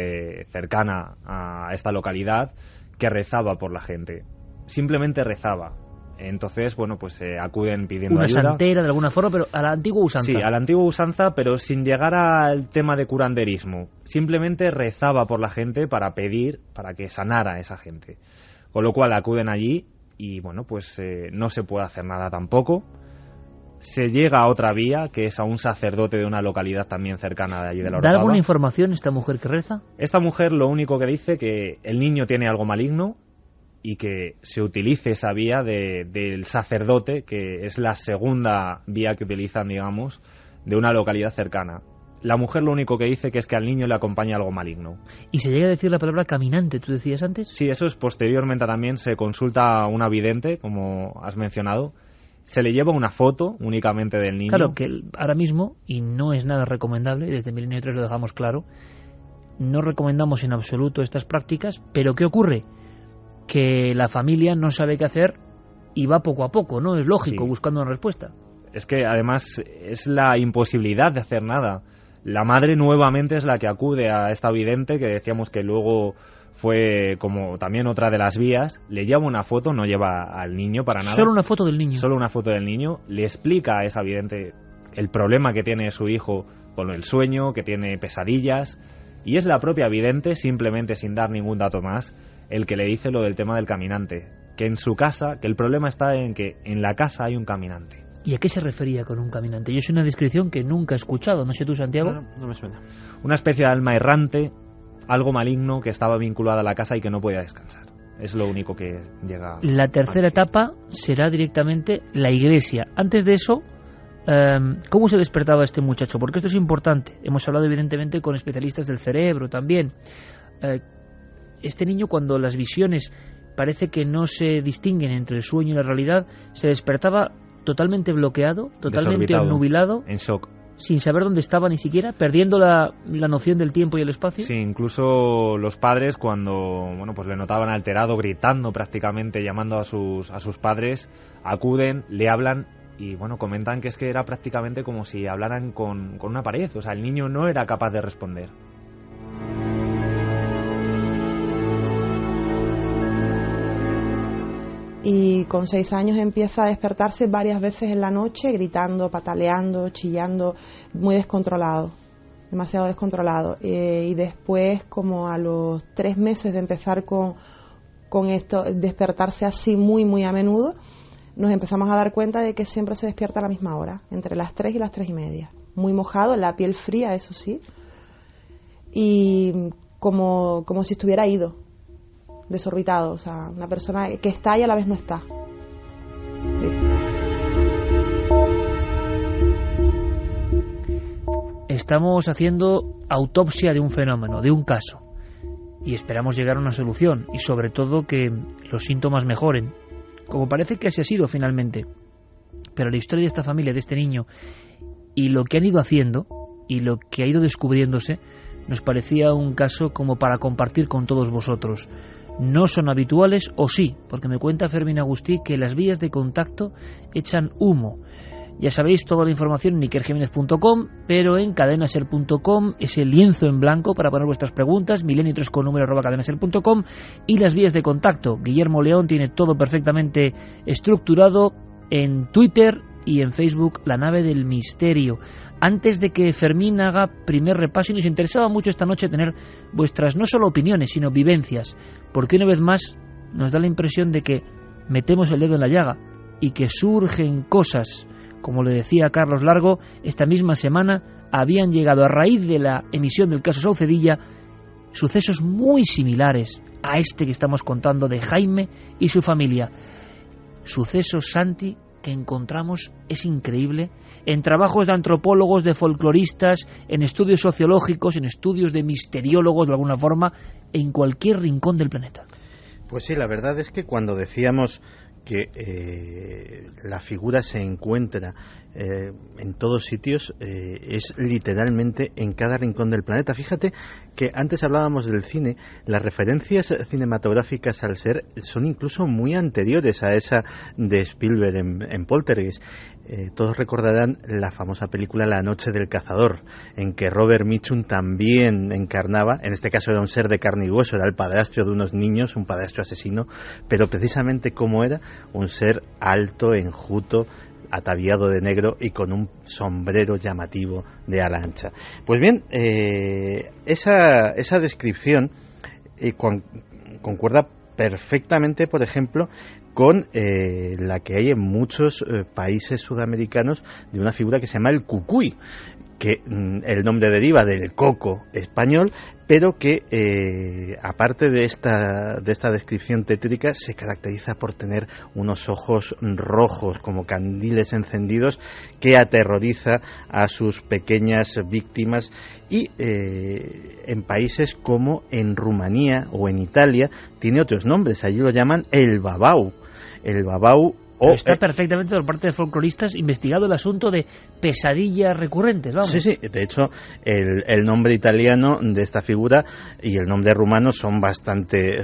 cercana a esta localidad, que rezaba por la gente. Simplemente rezaba. Entonces, bueno, pues acuden pidiendo una ayuda. Una santera de alguna forma, pero a la antigua usanza. Sí, a la antigua usanza, pero sin llegar al tema de curanderismo. Simplemente rezaba por la gente para pedir, para que sanara a esa gente. Con lo cual acuden allí y, bueno, pues no se puede hacer nada tampoco. Se llega a otra vía, que es a un sacerdote de una localidad también cercana de allí de la Orotava. ¿Da alguna información esta mujer que reza? Esta mujer lo único que dice que el niño tiene algo maligno y que se utilice esa vía del sacerdote, que es la segunda vía que utilizan, digamos, de una localidad cercana. La mujer lo único que dice que es que al niño le acompaña algo maligno. ¿Y se llega a decir la palabra caminante, tú decías antes? Sí, eso es posteriormente también, se consulta a una vidente, como has mencionado. Se le lleva una foto únicamente del niño. Claro, que ahora mismo, y no es nada recomendable, desde Milenio 3 lo dejamos claro, no recomendamos en absoluto estas prácticas, pero ¿qué ocurre? Que la familia no sabe qué hacer y va poco a poco, ¿no? Es lógico, sí, buscando una respuesta. Es que además es la imposibilidad de hacer nada. La madre nuevamente es la que acude a esta vidente, que decíamos que luego fue como también otra de las vías. Le lleva una foto, no lleva al niño para nada. Solo una foto del niño. Solo una foto del niño. Le explica a esa vidente el problema que tiene su hijo con el sueño, que tiene pesadillas. Y es la propia vidente, simplemente sin dar ningún dato más, el que le dice lo del tema del caminante. Que en su casa, que el problema está en que en la casa hay un caminante. ¿Y a qué se refería con un caminante? Yo es una descripción que nunca he escuchado. No sé tú, Santiago. No me suena. Una especie de alma errante, algo maligno que estaba vinculado a la casa y que no podía descansar. Es lo único que llega. La tercera etapa será directamente la iglesia. Antes de eso, ¿cómo se despertaba este muchacho? Porque esto es importante. Hemos hablado evidentemente con especialistas del cerebro también. Este niño, cuando las visiones parece que no se distinguen entre el sueño y la realidad, se despertaba totalmente bloqueado, totalmente obnubilado, en shock, sin saber dónde estaba ni siquiera, perdiendo la noción del tiempo y el espacio. Sí, incluso los padres, cuando pues le notaban alterado, gritando prácticamente, llamando a sus padres, acuden, le hablan y comentan que es que era prácticamente como si hablaran con una pared. O sea, el niño no era capaz de responder. Y con 6 años empieza a despertarse varias veces en la noche, gritando, pataleando, chillando, muy descontrolado, demasiado descontrolado. Y después, como a los 3 meses de empezar con esto, despertarse así muy, muy a menudo, nos empezamos a dar cuenta de que siempre se despierta a la misma hora, entre las 3 y las 3 y media. Muy mojado, la piel fría, eso sí, y como si estuviera ido, desorbitado, o sea, una persona que está y a la vez no está. Estamos haciendo autopsia de un fenómeno, de un caso, y esperamos llegar a una solución y sobre todo que los síntomas mejoren, como parece que así ha sido finalmente. Pero la historia de esta familia, de este niño, y lo que han ido haciendo y lo que ha ido descubriéndose, nos parecía un caso como para compartir con todos vosotros. No son habituales, o sí, porque me cuenta Fermín Agustí que las vías de contacto echan humo. Ya sabéis, toda la información en ikerjimenez.com, pero en cadenaser.com, ese lienzo en blanco para poner vuestras preguntas, milenio3 con número @cadenaser.com, y las vías de contacto. Guillermo León tiene todo perfectamente estructurado en Twitter y en Facebook, La Nave del Misterio. Antes de que Fermín haga primer repaso, y nos interesaba mucho esta noche tener vuestras no solo opiniones, sino vivencias, porque una vez más nos da la impresión de que metemos el dedo en la llaga, y que surgen cosas, como le decía Carlos Largo, esta misma semana habían llegado a raíz de la emisión del caso Saucedilla sucesos muy similares a este que estamos contando de Jaime y su familia. Sucesos, Santi, que encontramos, es increíble, en trabajos de antropólogos, de folcloristas, en estudios sociológicos, en estudios de misteriólogos de alguna forma, en cualquier rincón del planeta. Pues sí, la verdad es que cuando decíamos que la figura se encuentra en todos sitios, es literalmente en cada rincón del planeta. Fíjate que antes hablábamos del cine, las referencias cinematográficas al ser son incluso muy anteriores a esa de Spielberg en Poltergeist. Todos recordarán la famosa película La noche del cazador, en que Robert Mitchum también encarnaba, en este caso era un ser de carne y hueso, era el padrastro de unos niños, un padrastro asesino, pero precisamente como era, un ser alto, enjuto, ataviado de negro y con un sombrero llamativo de ala ancha. Pues bien, esa descripción concuerda perfectamente, por ejemplo, con la que hay en muchos países sudamericanos de una figura que se llama el cucuy, que el nombre deriva del coco español, pero que aparte de esta descripción tétrica, se caracteriza por tener unos ojos rojos como candiles encendidos que aterroriza a sus pequeñas víctimas. Y en países como en Rumanía o en Italia tiene otros nombres, allí lo llaman el babau. El babau está perfectamente por parte de folcloristas investigado el asunto de pesadillas recurrentes, vamos. Sí, de hecho el nombre italiano de esta figura y el nombre rumano son bastante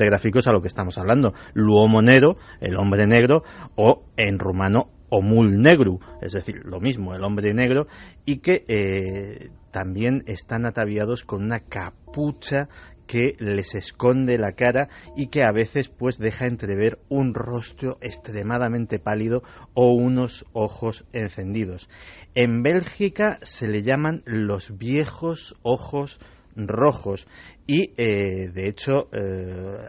gráficos a lo que estamos hablando. L'uomo nero, el hombre negro, o en rumano omul negru, es decir, lo mismo, el hombre negro, y que también están ataviados con una capucha que les esconde la cara y que a veces pues deja entrever un rostro extremadamente pálido o unos ojos encendidos. En Bélgica se le llaman los viejos ojos rojos y de hecho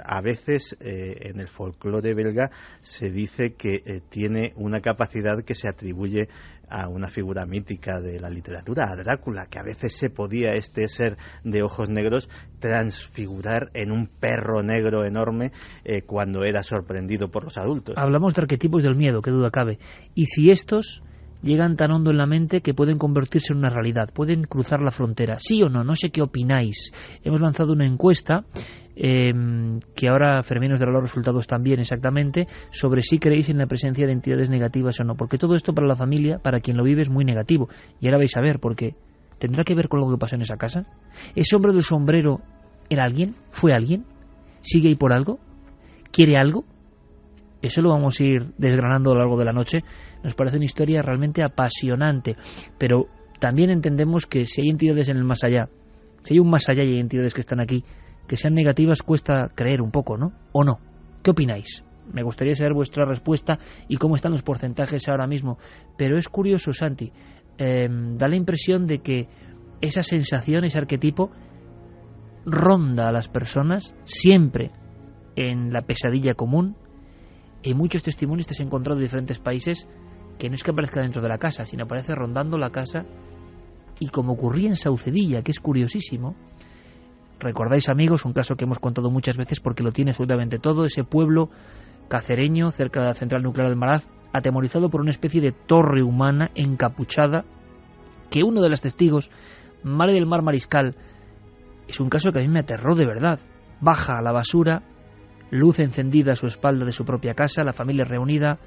a veces en el folclore belga se dice que tiene una capacidad que se atribuye a una figura mítica de la literatura, a Drácula, que a veces se podía este ser de ojos negros transfigurar en un perro negro enorme cuando era sorprendido por los adultos. Hablamos de arquetipos del miedo, qué duda cabe, y si estos llegan tan hondo en la mente que pueden convertirse en una realidad, pueden cruzar la frontera, ¿sí o no? No sé qué opináis. Hemos lanzado una encuesta que ahora Fermín nos dará los resultados también exactamente, sobre si creéis en la presencia de entidades negativas o no, porque todo esto para la familia, para quien lo vive, es muy negativo, y ahora vais a ver, porque ¿tendrá que ver con lo que pasó en esa casa? ¿Ese hombre del sombrero era alguien? ¿Fue alguien? ¿Sigue ahí por algo? ¿Quiere algo? Eso lo vamos a ir desgranando a lo largo de la noche. Nos parece una historia realmente apasionante, pero también entendemos que si hay entidades en el más allá, si hay un más allá y hay entidades que están aquí, que sean negativas, cuesta creer un poco, ¿no? ¿O no? ¿Qué opináis? Me gustaría saber vuestra respuesta y cómo están los porcentajes ahora mismo. Pero es curioso, Santi, da la impresión de que esa sensación, ese arquetipo, ronda a las personas siempre en la pesadilla común. En muchos testimonios te has encontrado de diferentes países que no es que aparezca dentro de la casa, sino aparece rondando la casa, y como ocurría en Saucedilla, que es curiosísimo. Recordáis, amigos, un caso que hemos contado muchas veces porque lo tiene absolutamente todo, ese pueblo cacereño cerca de la central nuclear de Maraz, atemorizado por una especie de torre humana encapuchada, que uno de los testigos, Mari del Mar Mariscal, es un caso que a mí me aterró de verdad. Baja a la basura, luz encendida a su espalda de su propia casa, la familia reunida,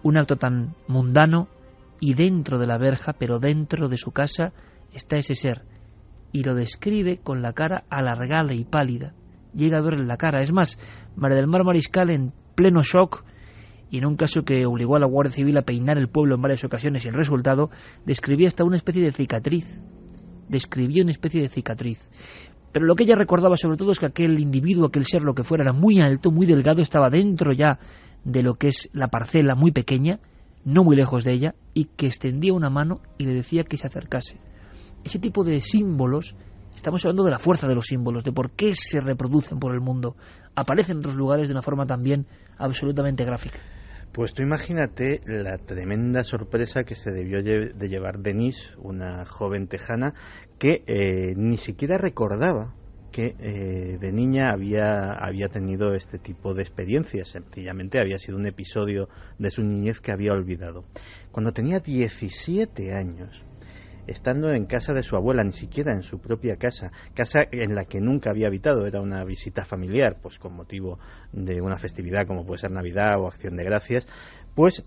un acto tan mundano, y dentro de la verja, pero dentro de su casa, está ese ser, y lo describe con la cara alargada y pálida. Llega a verle la cara. Es más, María del Mar Mariscal, en pleno shock, y en un caso que obligó a la Guardia Civil a peinar el pueblo en varias ocasiones sin resultado, describía hasta una especie de cicatriz. Describió una especie de cicatriz. Pero lo que ella recordaba sobre todo es que aquel individuo, aquel ser, lo que fuera, era muy alto, muy delgado, estaba dentro ya de lo que es la parcela, muy pequeña, no muy lejos de ella, y que extendía una mano y le decía que se acercase. Ese tipo de símbolos, estamos hablando de la fuerza de los símbolos, de por qué se reproducen por el mundo, aparecen en otros lugares de una forma también absolutamente gráfica. Pues tú imagínate la tremenda sorpresa que se debió de llevar Denise, una joven tejana que ni siquiera recordaba que de niña había tenido este tipo de experiencias. Sencillamente había sido un episodio de su niñez que había olvidado. Cuando tenía 17 años, estando en casa de su abuela, ni siquiera en su propia casa en la que nunca había habitado, era una visita familiar, pues con motivo de una festividad como puede ser Navidad o Acción de Gracias, pues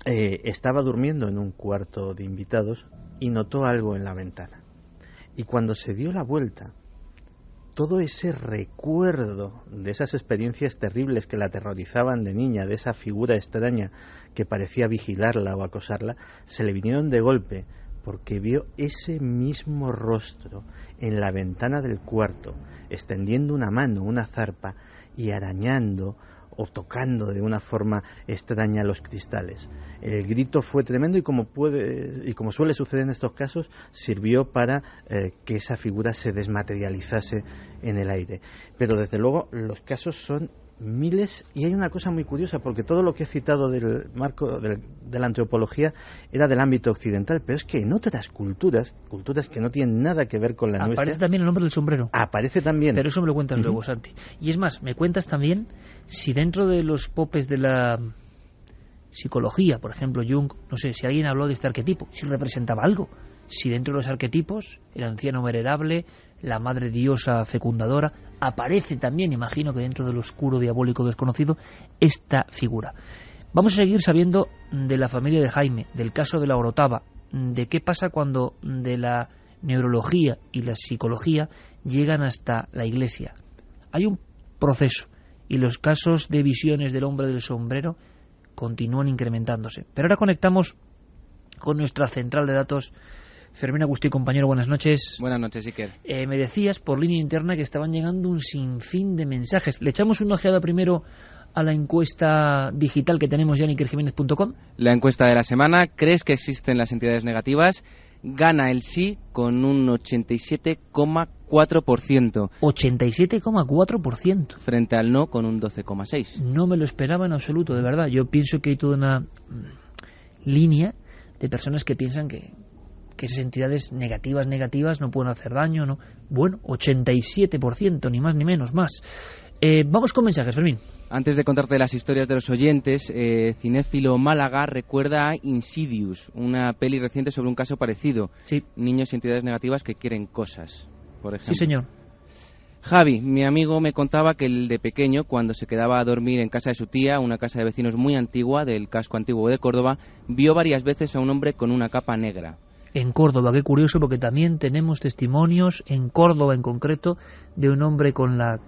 estaba durmiendo en un cuarto de invitados y notó algo en la ventana. Y cuando se dio la vuelta, todo ese recuerdo de esas experiencias terribles que la aterrorizaban de niña, de esa figura extraña que parecía vigilarla o acosarla, se le vinieron de golpe, porque vio ese mismo rostro en la ventana del cuarto, extendiendo una mano, una zarpa, y arañando o tocando de una forma extraña los cristales. El grito fue tremendo y como suele suceder en estos casos, sirvió para que esa figura se desmaterializase en el aire. Pero desde luego los casos son miles, y hay una cosa muy curiosa, porque todo lo que he citado del marco de la antropología era del ámbito occidental, pero es que en otras culturas que no tienen nada que ver con la nuestra, aparece también el hombre del sombrero. Aparece también. Pero eso me lo cuentas luego, Santi. Y es más, me cuentas también si dentro de los popes de la psicología, por ejemplo Jung, no sé, si alguien habló de este arquetipo, si representaba algo, si dentro de los arquetipos el anciano venerable, la madre diosa fecundadora, aparece también, imagino que dentro del oscuro diabólico desconocido, esta figura. Vamos a seguir sabiendo de la familia de Jaime, del caso de la Orotava, de qué pasa cuando de la neurología y la psicología llegan hasta la Iglesia. Hay un proceso y los casos de visiones del hombre del sombrero continúan incrementándose. Pero ahora conectamos con nuestra central de datos. Fermín Agustí, compañero, buenas noches. Buenas noches, Iker. Me decías por línea interna que estaban llegando un sinfín de mensajes. Le echamos una ojeada primero a la encuesta digital que tenemos ya en ikerjiménez.com. La encuesta de la semana: ¿crees que existen las entidades negativas? Gana el sí con un 87,4%. 87,4%. Frente al no con un 12,6%. No me lo esperaba en absoluto, de verdad. Yo pienso que hay toda una línea de personas que piensan que esas entidades negativas no pueden hacer daño, ¿no? Bueno, 87%, ni más ni menos, más. Vamos con mensajes, Fermín. Antes de contarte las historias de los oyentes, Cinéfilo Málaga recuerda a Insidious, una peli reciente sobre un caso parecido. Sí. Niños y entidades negativas que quieren cosas, por ejemplo. Sí, señor. Javi, mi amigo, me contaba que el de pequeño, cuando se quedaba a dormir en casa de su tía, una casa de vecinos muy antigua, del casco antiguo de Córdoba, vio varias veces a un hombre con una capa negra. En Córdoba, qué curioso, porque también tenemos testimonios, en Córdoba en concreto, de un hombre con la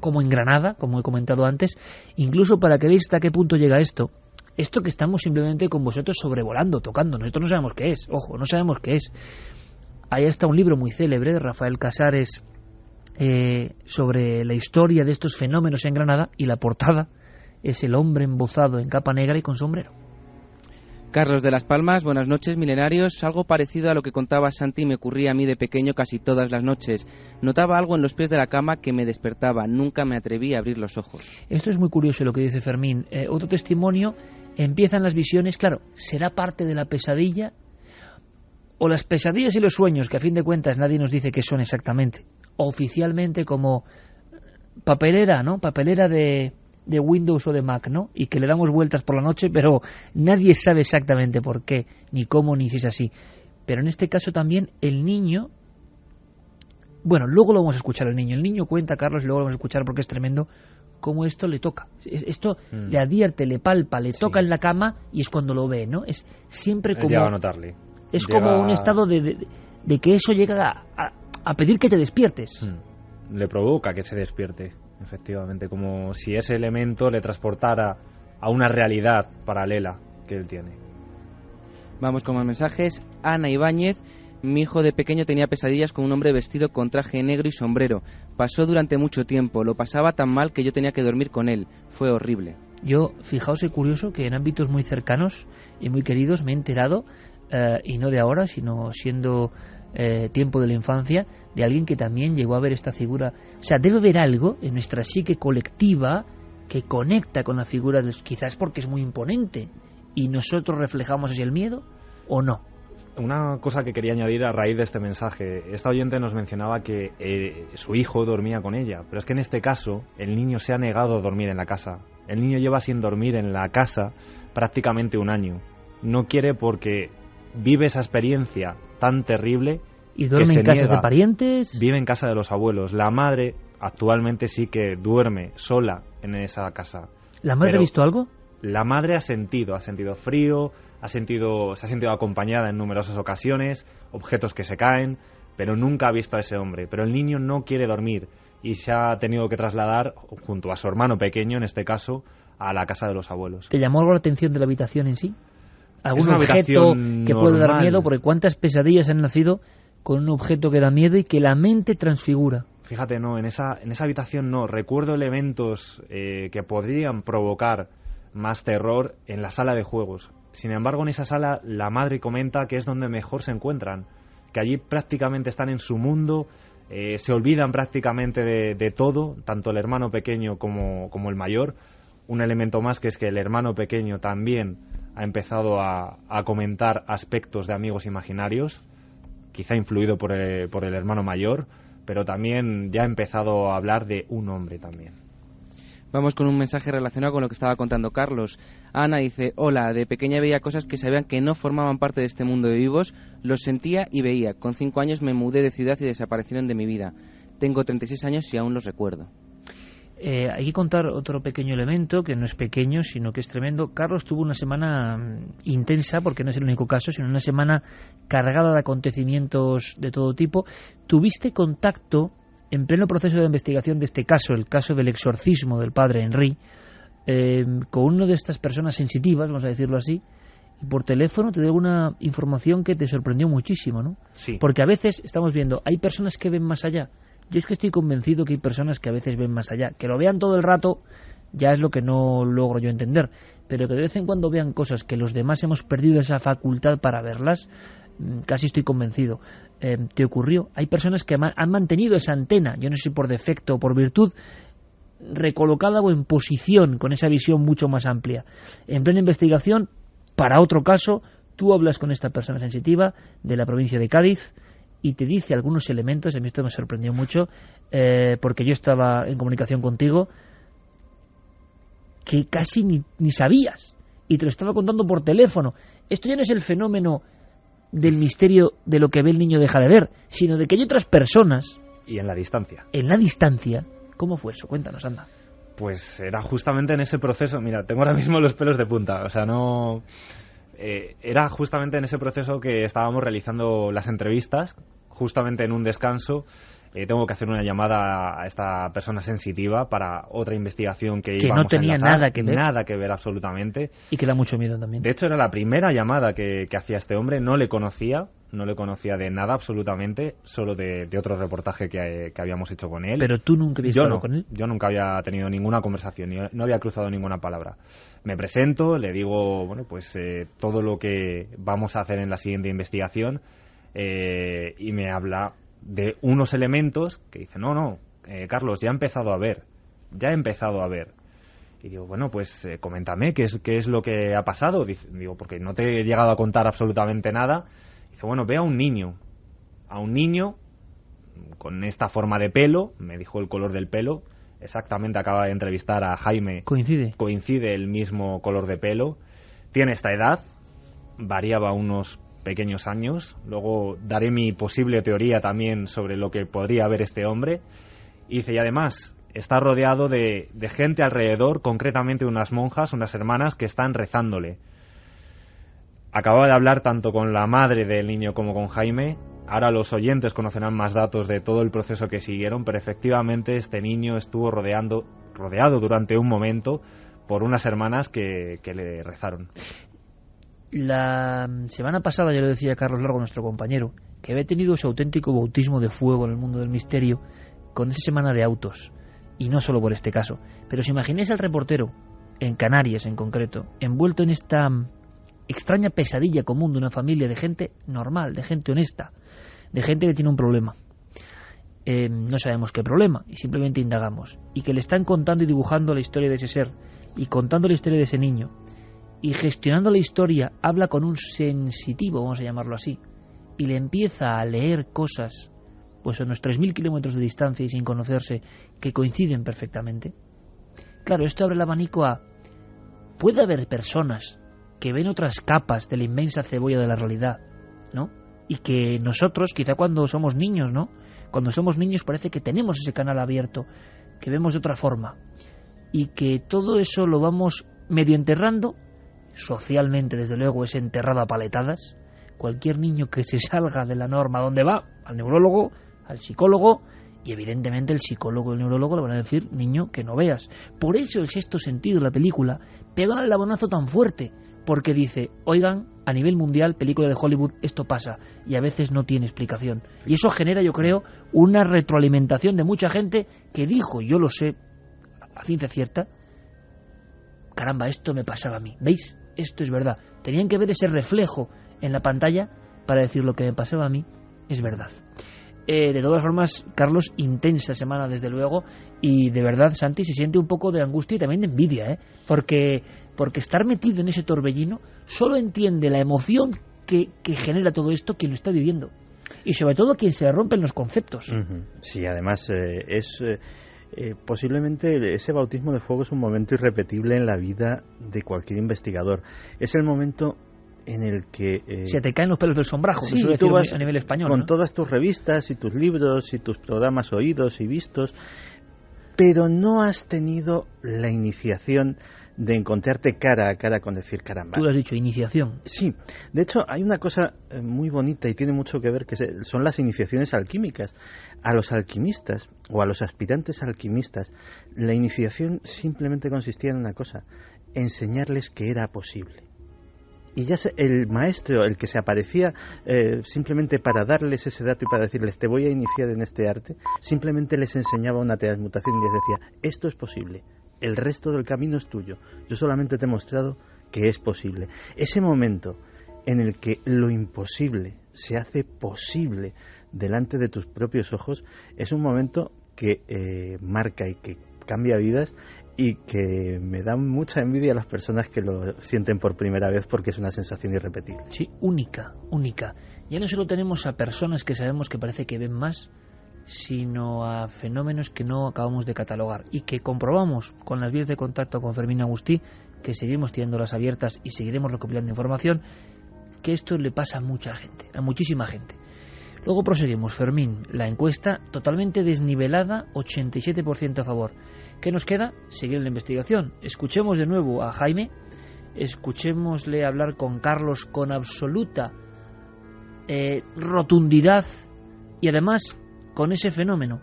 como en Granada, como he comentado antes, incluso para que veáis hasta qué punto llega esto que estamos simplemente con vosotros sobrevolando, tocando, nosotros no sabemos qué es, ojo, no sabemos qué es. Ahí está un libro muy célebre de Rafael Casares sobre la historia de estos fenómenos en Granada, y la portada es el hombre embozado en capa negra y con sombrero. Carlos de Las Palmas, buenas noches, milenarios. Algo parecido a lo que contaba Santi me ocurría a mí de pequeño casi todas las noches. Notaba algo en los pies de la cama que me despertaba. Nunca me atreví a abrir los ojos. Esto es muy curioso lo que dice Fermín. Otro testimonio: empiezan las visiones. Claro, ¿será parte de la pesadilla? O las pesadillas y los sueños, que a fin de cuentas nadie nos dice qué son exactamente. Oficialmente como papelera, ¿no? Papelera de Windows o de Mac, ¿no? Y que le damos vueltas por la noche, pero nadie sabe exactamente por qué, ni cómo, ni si es así. Pero en este caso también el niño... Bueno, luego lo vamos a escuchar al niño. El niño cuenta, Carlos, y luego lo vamos a escuchar porque es tremendo cómo esto le toca. Esto le advierte, le palpa, le toca en la cama y es cuando lo ve, ¿no? Es siempre como... Llega a notarle. Es como un estado de que eso llega a pedir que te despiertes. Le provoca que se despierte. Efectivamente, como si ese elemento le transportara a una realidad paralela que él tiene. Vamos con más mensajes. Ana Ibáñez: mi hijo de pequeño tenía pesadillas con un hombre vestido con traje negro y sombrero. Pasó durante mucho tiempo. Lo pasaba tan mal que yo tenía que dormir con él. Fue horrible. Yo, fijaos, es curioso que en ámbitos muy cercanos y muy queridos me he enterado, y no de ahora, sino siendo... tiempo de la infancia, de alguien que también llegó a ver esta figura. O sea, debe haber algo en nuestra psique colectiva que conecta con la figura, quizás porque es muy imponente, y nosotros reflejamos así el miedo, ¿o no? Una cosa que quería añadir a raíz de este mensaje. Esta oyente nos mencionaba que su hijo dormía con ella, pero es que en este caso el niño se ha negado a dormir en la casa. El niño lleva sin dormir en la casa prácticamente un año. No quiere porque vive esa experiencia tan terrible. ¿Y duerme en casas de parientes? Vive en casa de los abuelos. La madre actualmente sí que duerme sola en esa casa. ¿La madre ha visto algo? La madre ha sentido frío, se ha sentido acompañada en numerosas ocasiones, objetos que se caen, pero nunca ha visto a ese hombre. Pero el niño no quiere dormir y se ha tenido que trasladar, junto a su hermano pequeño en este caso, a la casa de los abuelos. ¿Te llamó algo la atención de la habitación en sí? ¿Algún objeto que puede dar miedo? Porque cuántas pesadillas han nacido con un objeto que da miedo y que la mente transfigura. Fíjate, no, en esa habitación no. Recuerdo elementos que podrían provocar más terror en la sala de juegos. Sin embargo, en esa sala la madre comenta que es donde mejor se encuentran, que allí prácticamente están en su mundo, se olvidan prácticamente de todo, tanto el hermano pequeño como el mayor. Un elemento más que es que el hermano pequeño también ha empezado a comentar aspectos de amigos imaginarios, quizá influido por el hermano mayor, pero también ya ha empezado a hablar de un hombre también. Vamos con un mensaje relacionado con lo que estaba contando Carlos. Ana dice: hola, de pequeña veía cosas que sabían que no formaban parte de este mundo de vivos, los sentía y veía. Con 5 años me mudé de ciudad y desaparecieron de mi vida. Tengo 36 años y aún los recuerdo. Hay que contar otro pequeño elemento, que no es pequeño, sino que es tremendo. Carlos tuvo una semana intensa, porque no es el único caso, sino una semana cargada de acontecimientos de todo tipo. Tuviste contacto en pleno proceso de investigación de este caso, el caso del exorcismo del padre Henry, con una de estas personas sensitivas, vamos a decirlo así, y por teléfono te dio una información que te sorprendió muchísimo, ¿no? Sí. Porque a veces estamos viendo, hay personas que ven más allá. Yo es que estoy convencido que hay personas que a veces ven más allá. Que lo vean todo el rato ya es lo que no logro yo entender. Pero que de vez en cuando vean cosas que los demás hemos perdido esa facultad para verlas, casi estoy convencido. ¿Te ocurrió? Hay personas que han mantenido esa antena, yo no sé si por defecto o por virtud, recolocada o en posición con esa visión mucho más amplia. En plena investigación, para otro caso, tú hablas con esta persona sensitiva de la provincia de Cádiz y te dice algunos elementos. A mí esto me sorprendió mucho, porque yo estaba en comunicación contigo, que casi ni sabías, y te lo estaba contando por teléfono. Esto ya no es el fenómeno del misterio de lo que ve el niño deja de ver, sino de que hay otras personas. Y en la distancia. En la distancia. ¿Cómo fue eso? Cuéntanos, anda. Pues era justamente en ese proceso. Mira, tengo ahora mismo los pelos de punta. O sea, no... era justamente en ese proceso que estábamos realizando las entrevistas, justamente en un descanso. Tengo que hacer una llamada a esta persona sensitiva para otra investigación que íbamos no tenía a enlazar, nada que ver absolutamente. Y que da mucho miedo también. De hecho, era la primera llamada que hacía este hombre. No le conocía de nada absolutamente, solo de otro reportaje que habíamos hecho con él. Pero tú nunca habías hablado con él. Yo nunca había tenido ninguna conversación, no había cruzado ninguna palabra. Me presento, le digo, bueno, pues todo lo que vamos a hacer en la siguiente investigación, y me habla de unos elementos que dice, Carlos, ya he empezado a ver. Y digo, bueno, pues coméntame qué es lo que ha pasado. Digo, porque no te he llegado a contar absolutamente nada. Dice, bueno, ve a un niño con esta forma de pelo, me dijo el color del pelo, exactamente, acaba de entrevistar a Jaime. Coincide el mismo color de pelo, tiene esta edad, variaba unos pequeños años, luego daré mi posible teoría también sobre lo que podría ver este hombre. Y dice, y además está rodeado de gente alrededor, concretamente unas monjas, unas hermanas que están rezándole. Acababa de hablar tanto con la madre del niño como con Jaime. Ahora los oyentes conocerán más datos de todo el proceso que siguieron, pero efectivamente este niño estuvo rodeado durante un momento por unas hermanas que le rezaron. La semana pasada, ya lo decía Carlos Largo, nuestro compañero, que había tenido ese auténtico bautismo de fuego en el mundo del misterio con esa semana de autos, y no solo por este caso. Pero si imagináis al reportero, en Canarias en concreto, envuelto en esta extraña pesadilla común de una familia de gente normal, de gente honesta, de gente que tiene un problema. no sabemos qué problema y simplemente indagamos. Y que le están contando y dibujando la historia de ese ser y contando la historia de ese niño y gestionando la historia, habla con un sensitivo, vamos a llamarlo así, y le empieza a leer cosas pues a unos 3.000 kilómetros de distancia y sin conocerse, que coinciden perfectamente. Claro, esto abre el abanico a... Puede haber personas que ven otras capas de la inmensa cebolla de la realidad, ¿no? Y que nosotros, quizá cuando somos niños, ¿no? Cuando somos niños parece que tenemos ese canal abierto, que vemos de otra forma, y que todo eso lo vamos medio enterrando, socialmente desde luego es enterrado a paletadas. Cualquier niño que se salga de la norma, ¿dónde va? Al neurólogo, al psicólogo, y evidentemente el psicólogo y el neurólogo le van a decir, niño, que no veas. Por eso el sexto sentido de la película pega un labonazo tan fuerte, porque dice, oigan, a nivel mundial, película de Hollywood, esto pasa, y a veces no tiene explicación. Y eso genera, yo creo, una retroalimentación de mucha gente que dijo, yo lo sé, a ciencia cierta, caramba, esto me pasaba a mí, ¿veis? Esto es verdad. Tenían que ver ese reflejo en la pantalla para decir lo que me pasaba a mí es verdad. De todas formas, Carlos, intensa semana desde luego, y de verdad, Santi, se siente un poco de angustia y también de envidia, porque estar metido en ese torbellino solo entiende la emoción que genera todo esto quien lo está viviendo, y sobre todo quien se le rompen los conceptos. Sí, además posiblemente ese bautismo de fuego es un momento irrepetible en la vida de cualquier investigador. Es el momento en el que... se te caen los pelos del sombrajo, sí, que tú vas a nivel español, con ¿no? todas tus revistas y tus libros y tus programas oídos y vistos, pero no has tenido la iniciación de encontrarte cara a cara con decir caramba. Tú lo has dicho, iniciación. Sí, de hecho hay una cosa muy bonita y tiene mucho que ver, que son las iniciaciones alquímicas. A los alquimistas o a los aspirantes alquimistas, la iniciación simplemente consistía en una cosa, enseñarles que era posible. Y ya el maestro, el que se aparecía simplemente para darles ese dato y para decirles te voy a iniciar en este arte, simplemente les enseñaba una transmutación y les decía, esto es posible, el resto del camino es tuyo, yo solamente te he mostrado que es posible. Ese momento en el que lo imposible se hace posible delante de tus propios ojos es un momento que marca y que cambia vidas, y que me da mucha envidia a las personas que lo sienten por primera vez, porque es una sensación irrepetible. Sí, única. Ya no solo tenemos a personas que sabemos que parece que ven más, sino a fenómenos que no acabamos de catalogar y que comprobamos con las vías de contacto con Fermín Agustí, que seguimos teniéndolas abiertas y seguiremos recopilando información, que esto le pasa a mucha gente, a muchísima gente. Luego proseguimos, Fermín, la encuesta totalmente desnivelada, 87% a favor. ¿Qué nos queda? Seguir la investigación. Escuchemos de nuevo a Jaime, escuchémosle hablar con Carlos con absoluta rotundidad y además con ese fenómeno,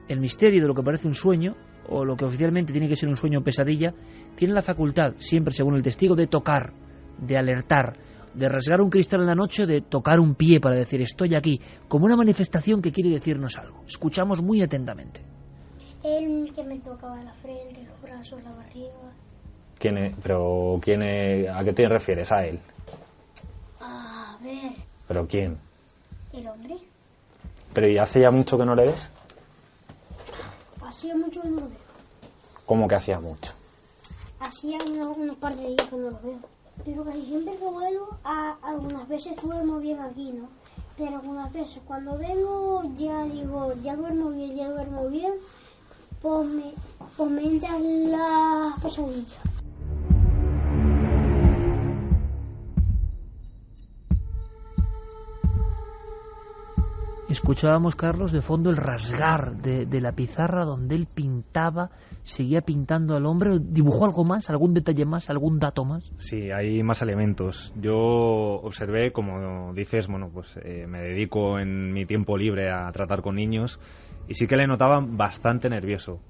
el misterio de lo que parece un sueño o lo que oficialmente tiene que ser un sueño o pesadilla, tiene la facultad, siempre según el testigo, de tocar, de alertar, de rasgar un cristal en la noche o de tocar un pie para decir estoy aquí, como una manifestación que quiere decirnos algo. Escuchamos muy atentamente. El que me tocaba la frente, los brazos, la barriga. ¿Quién es? Pero ¿quién es? ¿A qué te refieres? ¿A él? A ver. ¿Pero quién? El hombre. ¿Pero y hace ya mucho que no le ves? Hacía mucho que no lo veo. ¿Cómo que hacía mucho? Hacía unos par de días que no lo veo. Pero casi siempre que vuelvo, algunas veces duermo bien aquí, ¿no? Pero algunas veces cuando vengo ya digo, ya duermo bien, pues me entra la pesadilla. Escuchábamos, Carlos, de fondo el rasgar de la pizarra donde él pintaba, seguía pintando al hombre. ¿Dibujó algo más, algún detalle más, algún dato más? Sí, hay más elementos. Yo observé, como dices, bueno, pues me dedico en mi tiempo libre a tratar con niños y sí que le notaba bastante nervioso.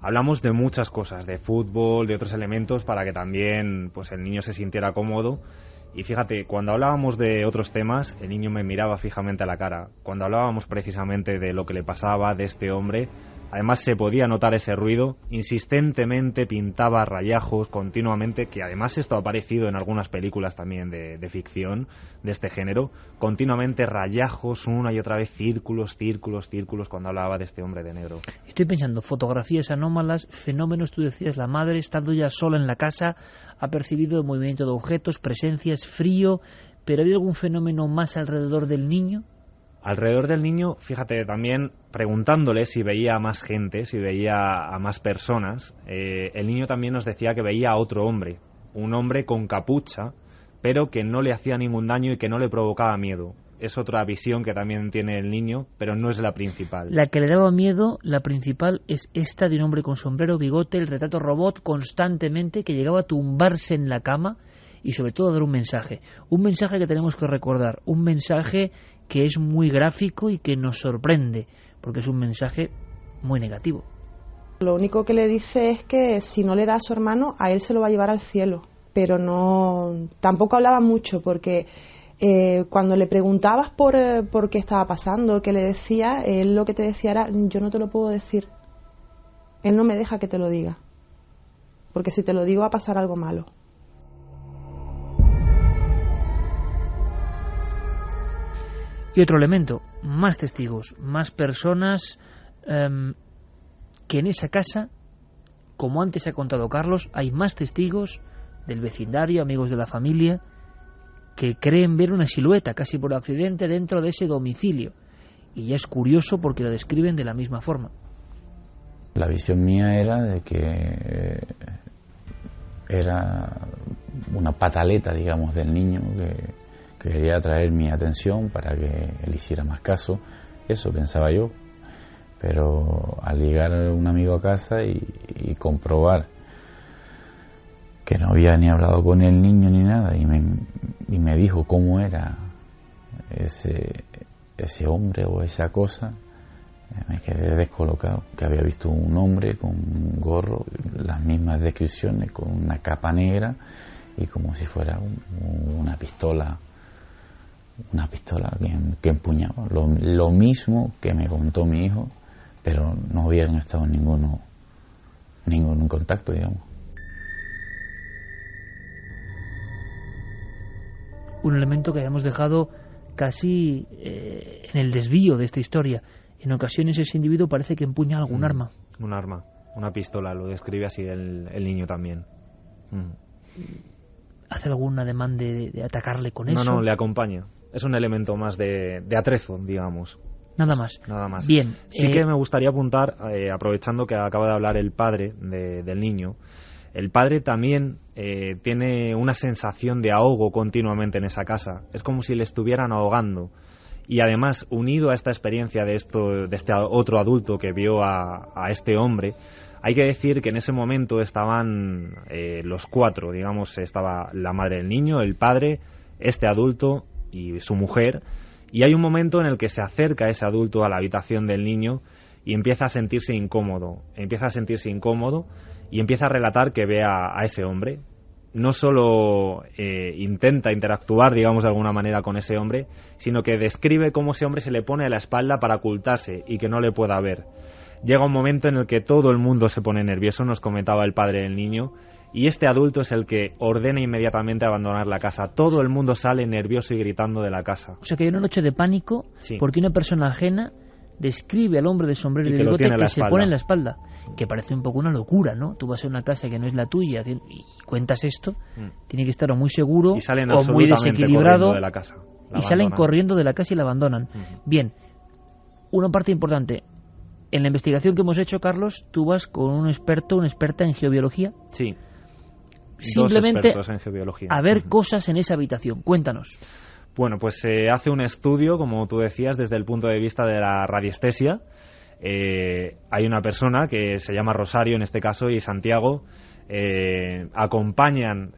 Hablamos de muchas cosas, de fútbol, de otros elementos para que también pues el niño se sintiera cómodo. Y fíjate, cuando hablábamos de otros temas, el niño me miraba fijamente a la cara. Cuando hablábamos precisamente de lo que le pasaba, de este hombre, además se podía notar ese ruido, insistentemente pintaba rayajos continuamente, que además esto ha aparecido en algunas películas también de ficción de este género, continuamente rayajos, una y otra vez, círculos, cuando hablaba de este hombre de negro. Estoy pensando, fotografías anómalas, fenómenos, tú decías, la madre estando ya sola en la casa, ha percibido el movimiento de objetos, presencias, frío, pero ¿ha habido algún fenómeno más alrededor del niño? Alrededor del niño, fíjate, también preguntándole si veía a más gente, si veía a más personas, el niño también nos decía que veía a otro hombre, un hombre con capucha, pero que no le hacía ningún daño y que no le provocaba miedo. Es otra visión que también tiene el niño, pero no es la principal. La que le daba miedo, la principal, es esta de un hombre con sombrero, bigote, el retrato robot constantemente, que llegaba a tumbarse en la cama y sobre todo a dar un mensaje que tenemos que recordar, un mensaje que es muy gráfico y que nos sorprende, porque es un mensaje muy negativo. Lo único que le dice es que si no le da a su hermano, a él se lo va a llevar al cielo, pero no, tampoco hablaba mucho, porque cuando le preguntabas por qué estaba pasando, qué le decía, él lo que te decía era, yo no te lo puedo decir, él no me deja que te lo diga, porque si te lo digo va a pasar algo malo. Y otro elemento, más testigos, más personas que en esa casa, como antes ha contado Carlos, hay más testigos del vecindario, amigos de la familia, que creen ver una silueta casi por accidente dentro de ese domicilio. Y ya es curioso porque la describen de la misma forma. La visión mía era de que era una pataleta, digamos, del niño que quería atraer mi atención para que él hiciera más caso. Eso pensaba yo. Pero al llegar un amigo a casa y comprobar que no había ni hablado con el niño ni nada, y me dijo cómo era ese hombre o esa cosa, me quedé descolocado. Que había visto un hombre con un gorro, las mismas descripciones, con una capa negra y como si fuera una pistola que empuñaba. Lo mismo que me contó mi hijo, pero no habían estado en ningún contacto, digamos. Un elemento que habíamos dejado casi en el desvío de esta historia. En ocasiones ese individuo parece que empuña algún arma. Un arma, una pistola, lo describe así el niño también. ¿Hace algún ademán de atacarle con eso? No, le acompaña. Es un elemento más de atrezo, digamos. Nada más. Nada más. Bien. Sí que me gustaría apuntar, aprovechando que acaba de hablar el padre del niño, el padre también tiene una sensación de ahogo continuamente en esa casa. Es como si le estuvieran ahogando. Y además, unido a esta experiencia de este otro adulto que vio a este hombre, hay que decir que en ese momento estaban los cuatro, digamos, estaba la madre del niño, el padre, este adulto y su mujer, y hay un momento en el que se acerca ese adulto a la habitación del niño y empieza a sentirse incómodo y empieza a relatar que ve a ese hombre. No solo intenta interactuar, digamos, de alguna manera con ese hombre, sino que describe cómo ese hombre se le pone a la espalda para ocultarse y que no le pueda ver. Llega un momento en el que todo el mundo se pone nervioso, nos comentaba el padre del niño, y este adulto es el que ordena inmediatamente abandonar la casa. Todo el mundo sale nervioso y gritando de la casa. O sea que hay una noche de pánico, sí, porque una persona ajena describe al hombre de sombrero y de bigote que se pone en la espalda, que parece un poco una locura, ¿no? Tú vas a una casa que no es la tuya y cuentas esto, tiene que estar o muy seguro o muy desequilibrado de la casa, y salen corriendo de la casa y la abandonan. Bien, una parte importante. En la investigación que hemos hecho, Carlos, tú vas con un experto, una experta en geobiología. Sí. Simplemente dos expertos en geobiología. A ver cosas en esa habitación. Cuéntanos. Bueno, pues se hace un estudio, como tú decías, desde el punto de vista de la radiestesia. Hay una persona que se llama Rosario, en este caso, y Santiago, acompañan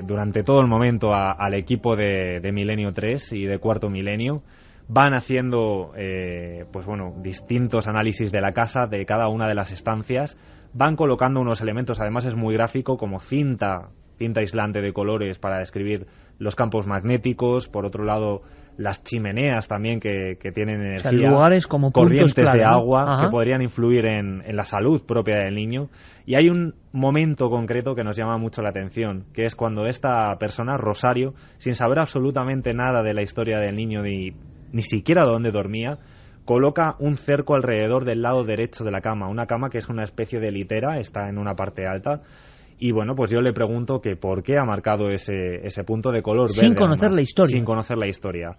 durante todo el momento al equipo de Milenio 3 y de Cuarto Milenio. Van haciendo distintos análisis de la casa, de cada una de las estancias. Van colocando unos elementos, además es muy gráfico, como cinta aislante de colores para describir los campos magnéticos. Por otro lado, las chimeneas también que tienen energía, o sea, lugares como corrientes puntos clave, de ¿no? agua Ajá. que podrían influir en la salud propia del niño. Y hay un momento concreto que nos llama mucho la atención, que es cuando esta persona, Rosario, sin saber absolutamente nada de la historia del niño ni siquiera de dónde dormía, coloca un cerco alrededor del lado derecho de la cama, una cama que es una especie de litera, está en una parte alta. Y bueno, pues yo le pregunto que por qué ha marcado ese punto de color verde. Sin conocer además, la historia. Sin conocer la historia.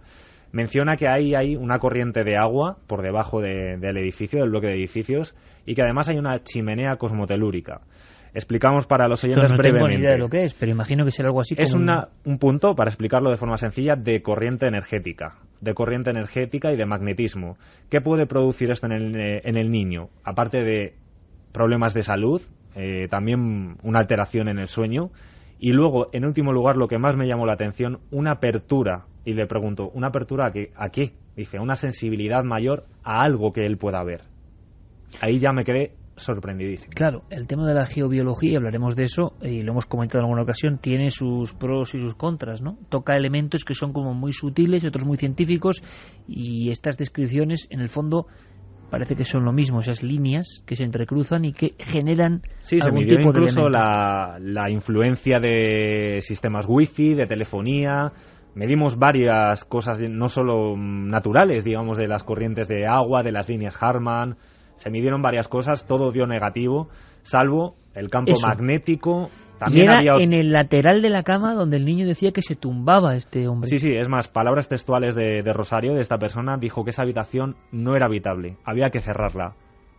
Menciona que ahí hay una corriente de agua por debajo del edificio, del bloque de edificios, y que además hay una chimenea cosmotelúrica. Explicamos para los oyentes no brevemente. tengo ni idea de lo que es, pero imagino que será algo así como... Es un punto, para explicarlo de forma sencilla, de corriente energética y de magnetismo. ¿Qué puede producir esto en el niño? Aparte de problemas de salud, también una alteración en el sueño, y luego, en último lugar, lo que más me llamó la atención, una apertura. Y le pregunto, ¿una apertura a qué? Dice, una sensibilidad mayor a algo que él pueda ver. Ahí ya me quedé sorprendidísimo. Claro, el tema de la geobiología, hablaremos de eso, y lo hemos comentado en alguna ocasión, tiene sus pros y sus contras, ¿no? Toca elementos que son como muy sutiles y otros muy científicos, y estas descripciones, en el fondo, parece que son lo mismo, esas líneas que se entrecruzan y que generan sí, algún se midió tipo incluso de elementos. la influencia de sistemas wifi, de telefonía. Medimos varias cosas, no solo naturales, digamos, de las corrientes de agua, de las líneas Harman. Se midieron varias cosas, todo dio negativo, salvo el campo magnético. También y era había... en el lateral de la cama donde el niño decía que se tumbaba este hombre. Sí, es más, palabras textuales de Rosario, de esta persona, dijo que esa habitación no era habitable, había que cerrarla.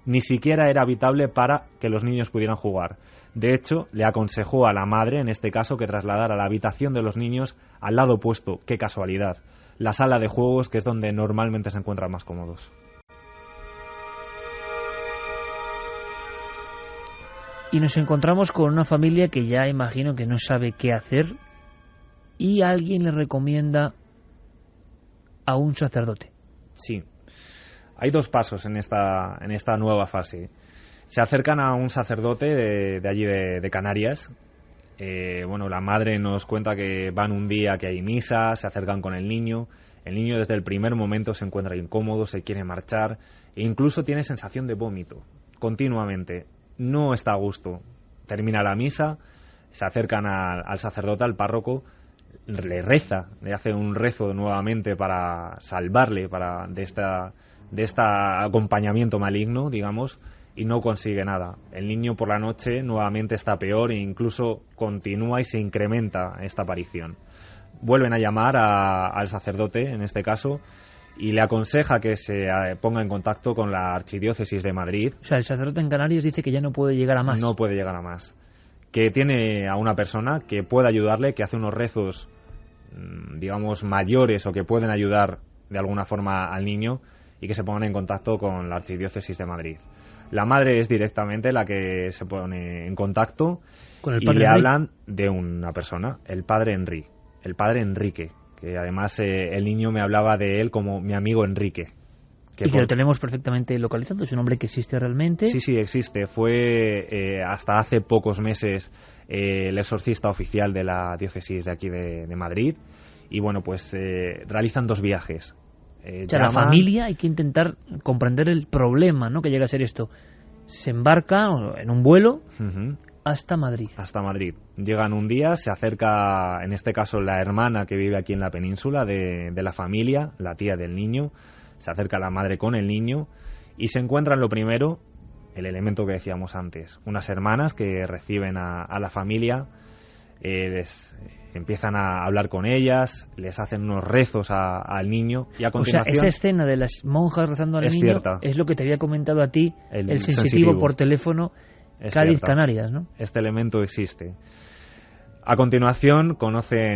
Ni siquiera era habitable para que los niños pudieran jugar. De hecho, le aconsejó a la madre, en este caso, que trasladara la habitación de los niños al lado opuesto. ¡Qué casualidad! La sala de juegos, que es donde normalmente se encuentran más cómodos. Y nos encontramos con una familia que ya imagino que no sabe qué hacer, y alguien le recomienda a un sacerdote. Sí. Hay dos pasos en esta nueva fase. Se acercan a un sacerdote de allí de Canarias. Bueno, la madre nos cuenta que van un día que hay misa, se acercan con el niño. El niño desde el primer momento se encuentra incómodo, se quiere marchar e incluso tiene sensación de vómito continuamente. No está a gusto. Termina la misa, se acercan al sacerdote, al párroco, le reza, le hace un rezo nuevamente para salvarle de este acompañamiento maligno, digamos, y no consigue nada. El niño por la noche nuevamente está peor e incluso continúa y se incrementa esta aparición. Vuelven a llamar al sacerdote, en este caso, y le aconseja que se ponga en contacto con la Archidiócesis de Madrid. O sea, el sacerdote en Canarias dice que ya no puede llegar a más. No puede llegar a más. Que tiene a una persona que puede ayudarle, que hace unos rezos, digamos, mayores o que pueden ayudar de alguna forma al niño, y que se pongan en contacto con la Archidiócesis de Madrid. La madre es directamente la que se pone en contacto ¿Con el y padre le Enrique? hablan de una persona, el padre Enrique, que además el niño me hablaba de él como mi amigo Enrique. Que lo tenemos perfectamente localizado, es un hombre que existe realmente. Sí, existe. Fue hasta hace pocos meses el exorcista oficial de la diócesis de aquí de Madrid. Y bueno, pues realizan 2 viajes. O sea, la familia, hay que intentar comprender el problema, ¿no?, que llega a ser esto. Se embarca en un vuelo hasta Madrid. Hasta Madrid. Llegan un día, se acerca, en este caso, la hermana que vive aquí en la península de la familia, la tía del niño. Se acerca la madre con el niño y se encuentran lo primero, el elemento que decíamos antes. Unas hermanas que reciben a la familia, les empiezan a hablar con ellas, les hacen unos rezos al niño y a continuación... O sea, esa escena de las monjas rezando al niño cierta. Es lo que te había comentado a ti, el sensitivo por teléfono, Cádiz-Canarias, ¿no? Este elemento existe. A continuación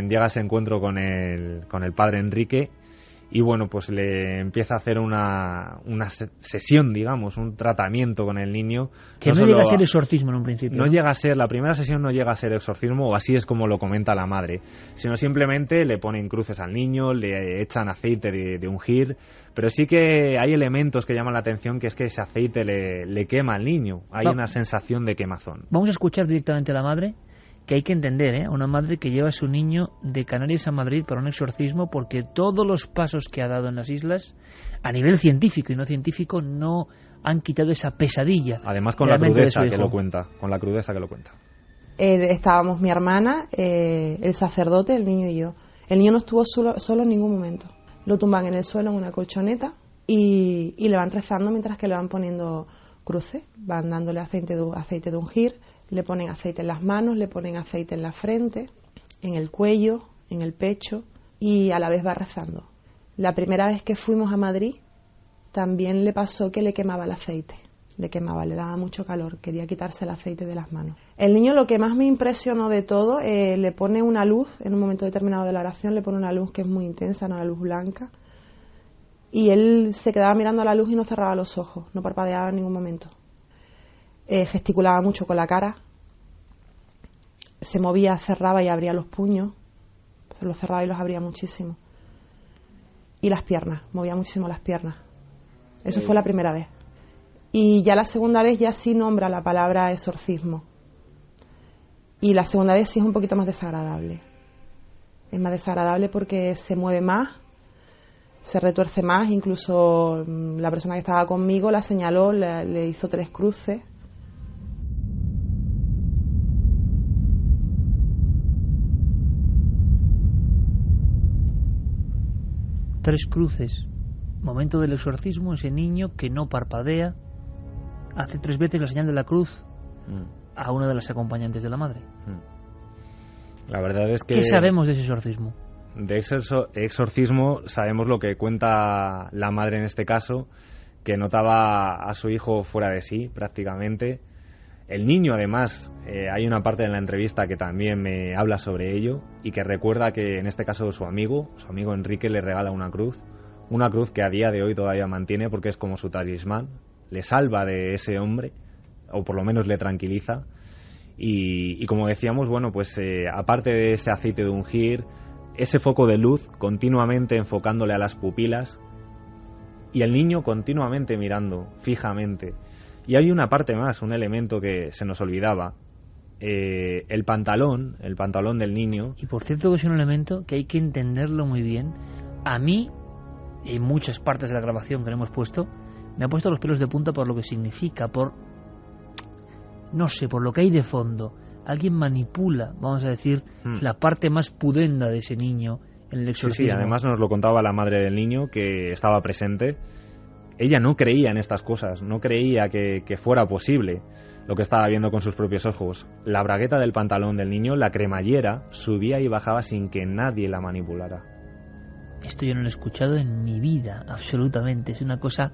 llega a ese encuentro con el padre Enrique y bueno, pues le empieza a hacer una sesión, digamos, un tratamiento con el niño. Que no llega a ser exorcismo en un principio. No llega a ser, la primera sesión no llega a ser exorcismo, o así es como lo comenta la madre, sino simplemente le ponen cruces al niño, le echan aceite de ungir, pero sí que hay elementos que llaman la atención, que es que ese aceite le quema al niño, hay una sensación de quemazón. Vamos a escuchar directamente a la madre, que hay que entender, a una madre que lleva a su niño de Canarias a Madrid para un exorcismo, porque todos los pasos que ha dado en las islas, a nivel científico y no científico, no han quitado esa pesadilla. Además con la crudeza que lo cuenta, Estábamos mi hermana, el sacerdote, el niño y yo. El niño no estuvo solo en ningún momento. Lo tumban en el suelo en una colchoneta y le van rezando mientras que le van poniendo cruces. Van dándole aceite de ungir, le ponen aceite en las manos, le ponen aceite en la frente, en el cuello, en el pecho, y a la vez va rezando. La primera vez que fuimos a Madrid también le pasó que le quemaba el aceite. Le daba mucho calor, quería quitarse el aceite de las manos. El niño, lo que más me impresionó de todo, le pone una luz, en un momento determinado de la oración, le pone una luz que es muy intensa, una luz blanca, y él se quedaba mirando a la luz y no cerraba los ojos, no parpadeaba en ningún momento. Gesticulaba mucho con la cara, se movía, cerraba y abría los puños, los cerraba y los abría muchísimo. Y las piernas, movía muchísimo las piernas. Eso fue la primera vez. Y ya la segunda vez ya sí nombra la palabra exorcismo. Y la segunda vez sí es un poquito más desagradable. Es más desagradable porque se mueve más, se retuerce más. Incluso la persona que estaba conmigo la señaló, le hizo 3 cruces. Tres cruces. Momento del exorcismo, ese niño que no parpadea hace 3 veces la señal de la cruz a una de las acompañantes de la madre. La verdad es que... ¿Qué sabemos de ese exorcismo? De exorcismo sabemos lo que cuenta la madre en este caso, que notaba a su hijo fuera de sí prácticamente. El niño, además, hay una parte de la entrevista que también me habla sobre ello y que recuerda que en este caso su amigo Enrique le regala una cruz que a día de hoy todavía mantiene porque es como su talismán, le salva de ese hombre, o por lo menos le tranquiliza. Y como decíamos, bueno, pues aparte de ese aceite de ungir, ese foco de luz continuamente enfocándole a las pupilas y el niño continuamente mirando fijamente. Y hay una parte más, un elemento que se nos olvidaba, el pantalón del niño. Y por cierto que es un elemento que hay que entenderlo muy bien. A mí, en muchas partes de la grabación que le hemos puesto, me ha puesto los pelos de punta por lo que significa, por lo que hay de fondo. Alguien manipula, vamos a decir, la parte más pudenda de ese niño en el exorcismo. Sí, además nos lo contaba la madre del niño que estaba presente. Ella no creía en estas cosas, no creía que fuera posible lo que estaba viendo con sus propios ojos. La bragueta del pantalón del niño, la cremallera, subía y bajaba sin que nadie la manipulara. Esto yo no lo he escuchado en mi vida, absolutamente. Es una cosa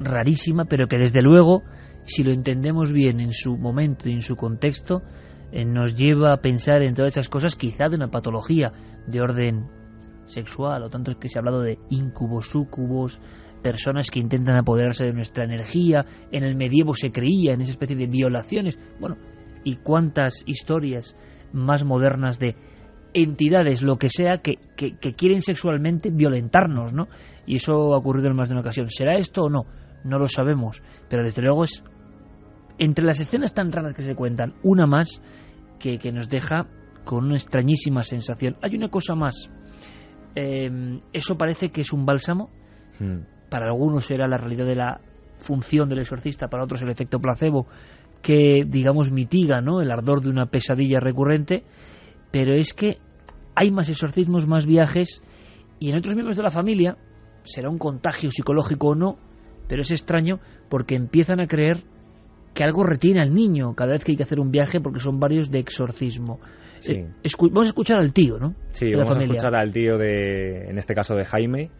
rarísima, pero que desde luego, si lo entendemos bien en su momento y en su contexto, nos lleva a pensar en todas esas cosas, quizá de una patología de orden sexual, o tanto es que se ha hablado de íncubos, súcubos, personas que intentan apoderarse de nuestra energía. En el medievo se creía en esa especie de violaciones. Bueno, y cuántas historias más modernas de entidades, lo que sea, que quieren sexualmente violentarnos, ¿no? Y eso ha ocurrido en más de una ocasión. ¿Será esto o no? No lo sabemos, pero desde luego es entre las escenas tan raras que se cuentan, una más que nos deja con una extrañísima sensación. Hay una cosa más. Eso parece que es un bálsamo. Para algunos será la realidad de la función del exorcista, para otros el efecto placebo, que, digamos, mitiga, ¿no?, el ardor de una pesadilla recurrente. Pero es que hay más exorcismos, más viajes, y en otros miembros de la familia, será un contagio psicológico o no, pero es extraño porque empiezan a creer que algo retiene al niño cada vez que hay que hacer un viaje, porque son varios de exorcismo. Sí. Vamos a escuchar al tío, ¿no? Sí, vamos a escuchar al tío en este caso de Jaime,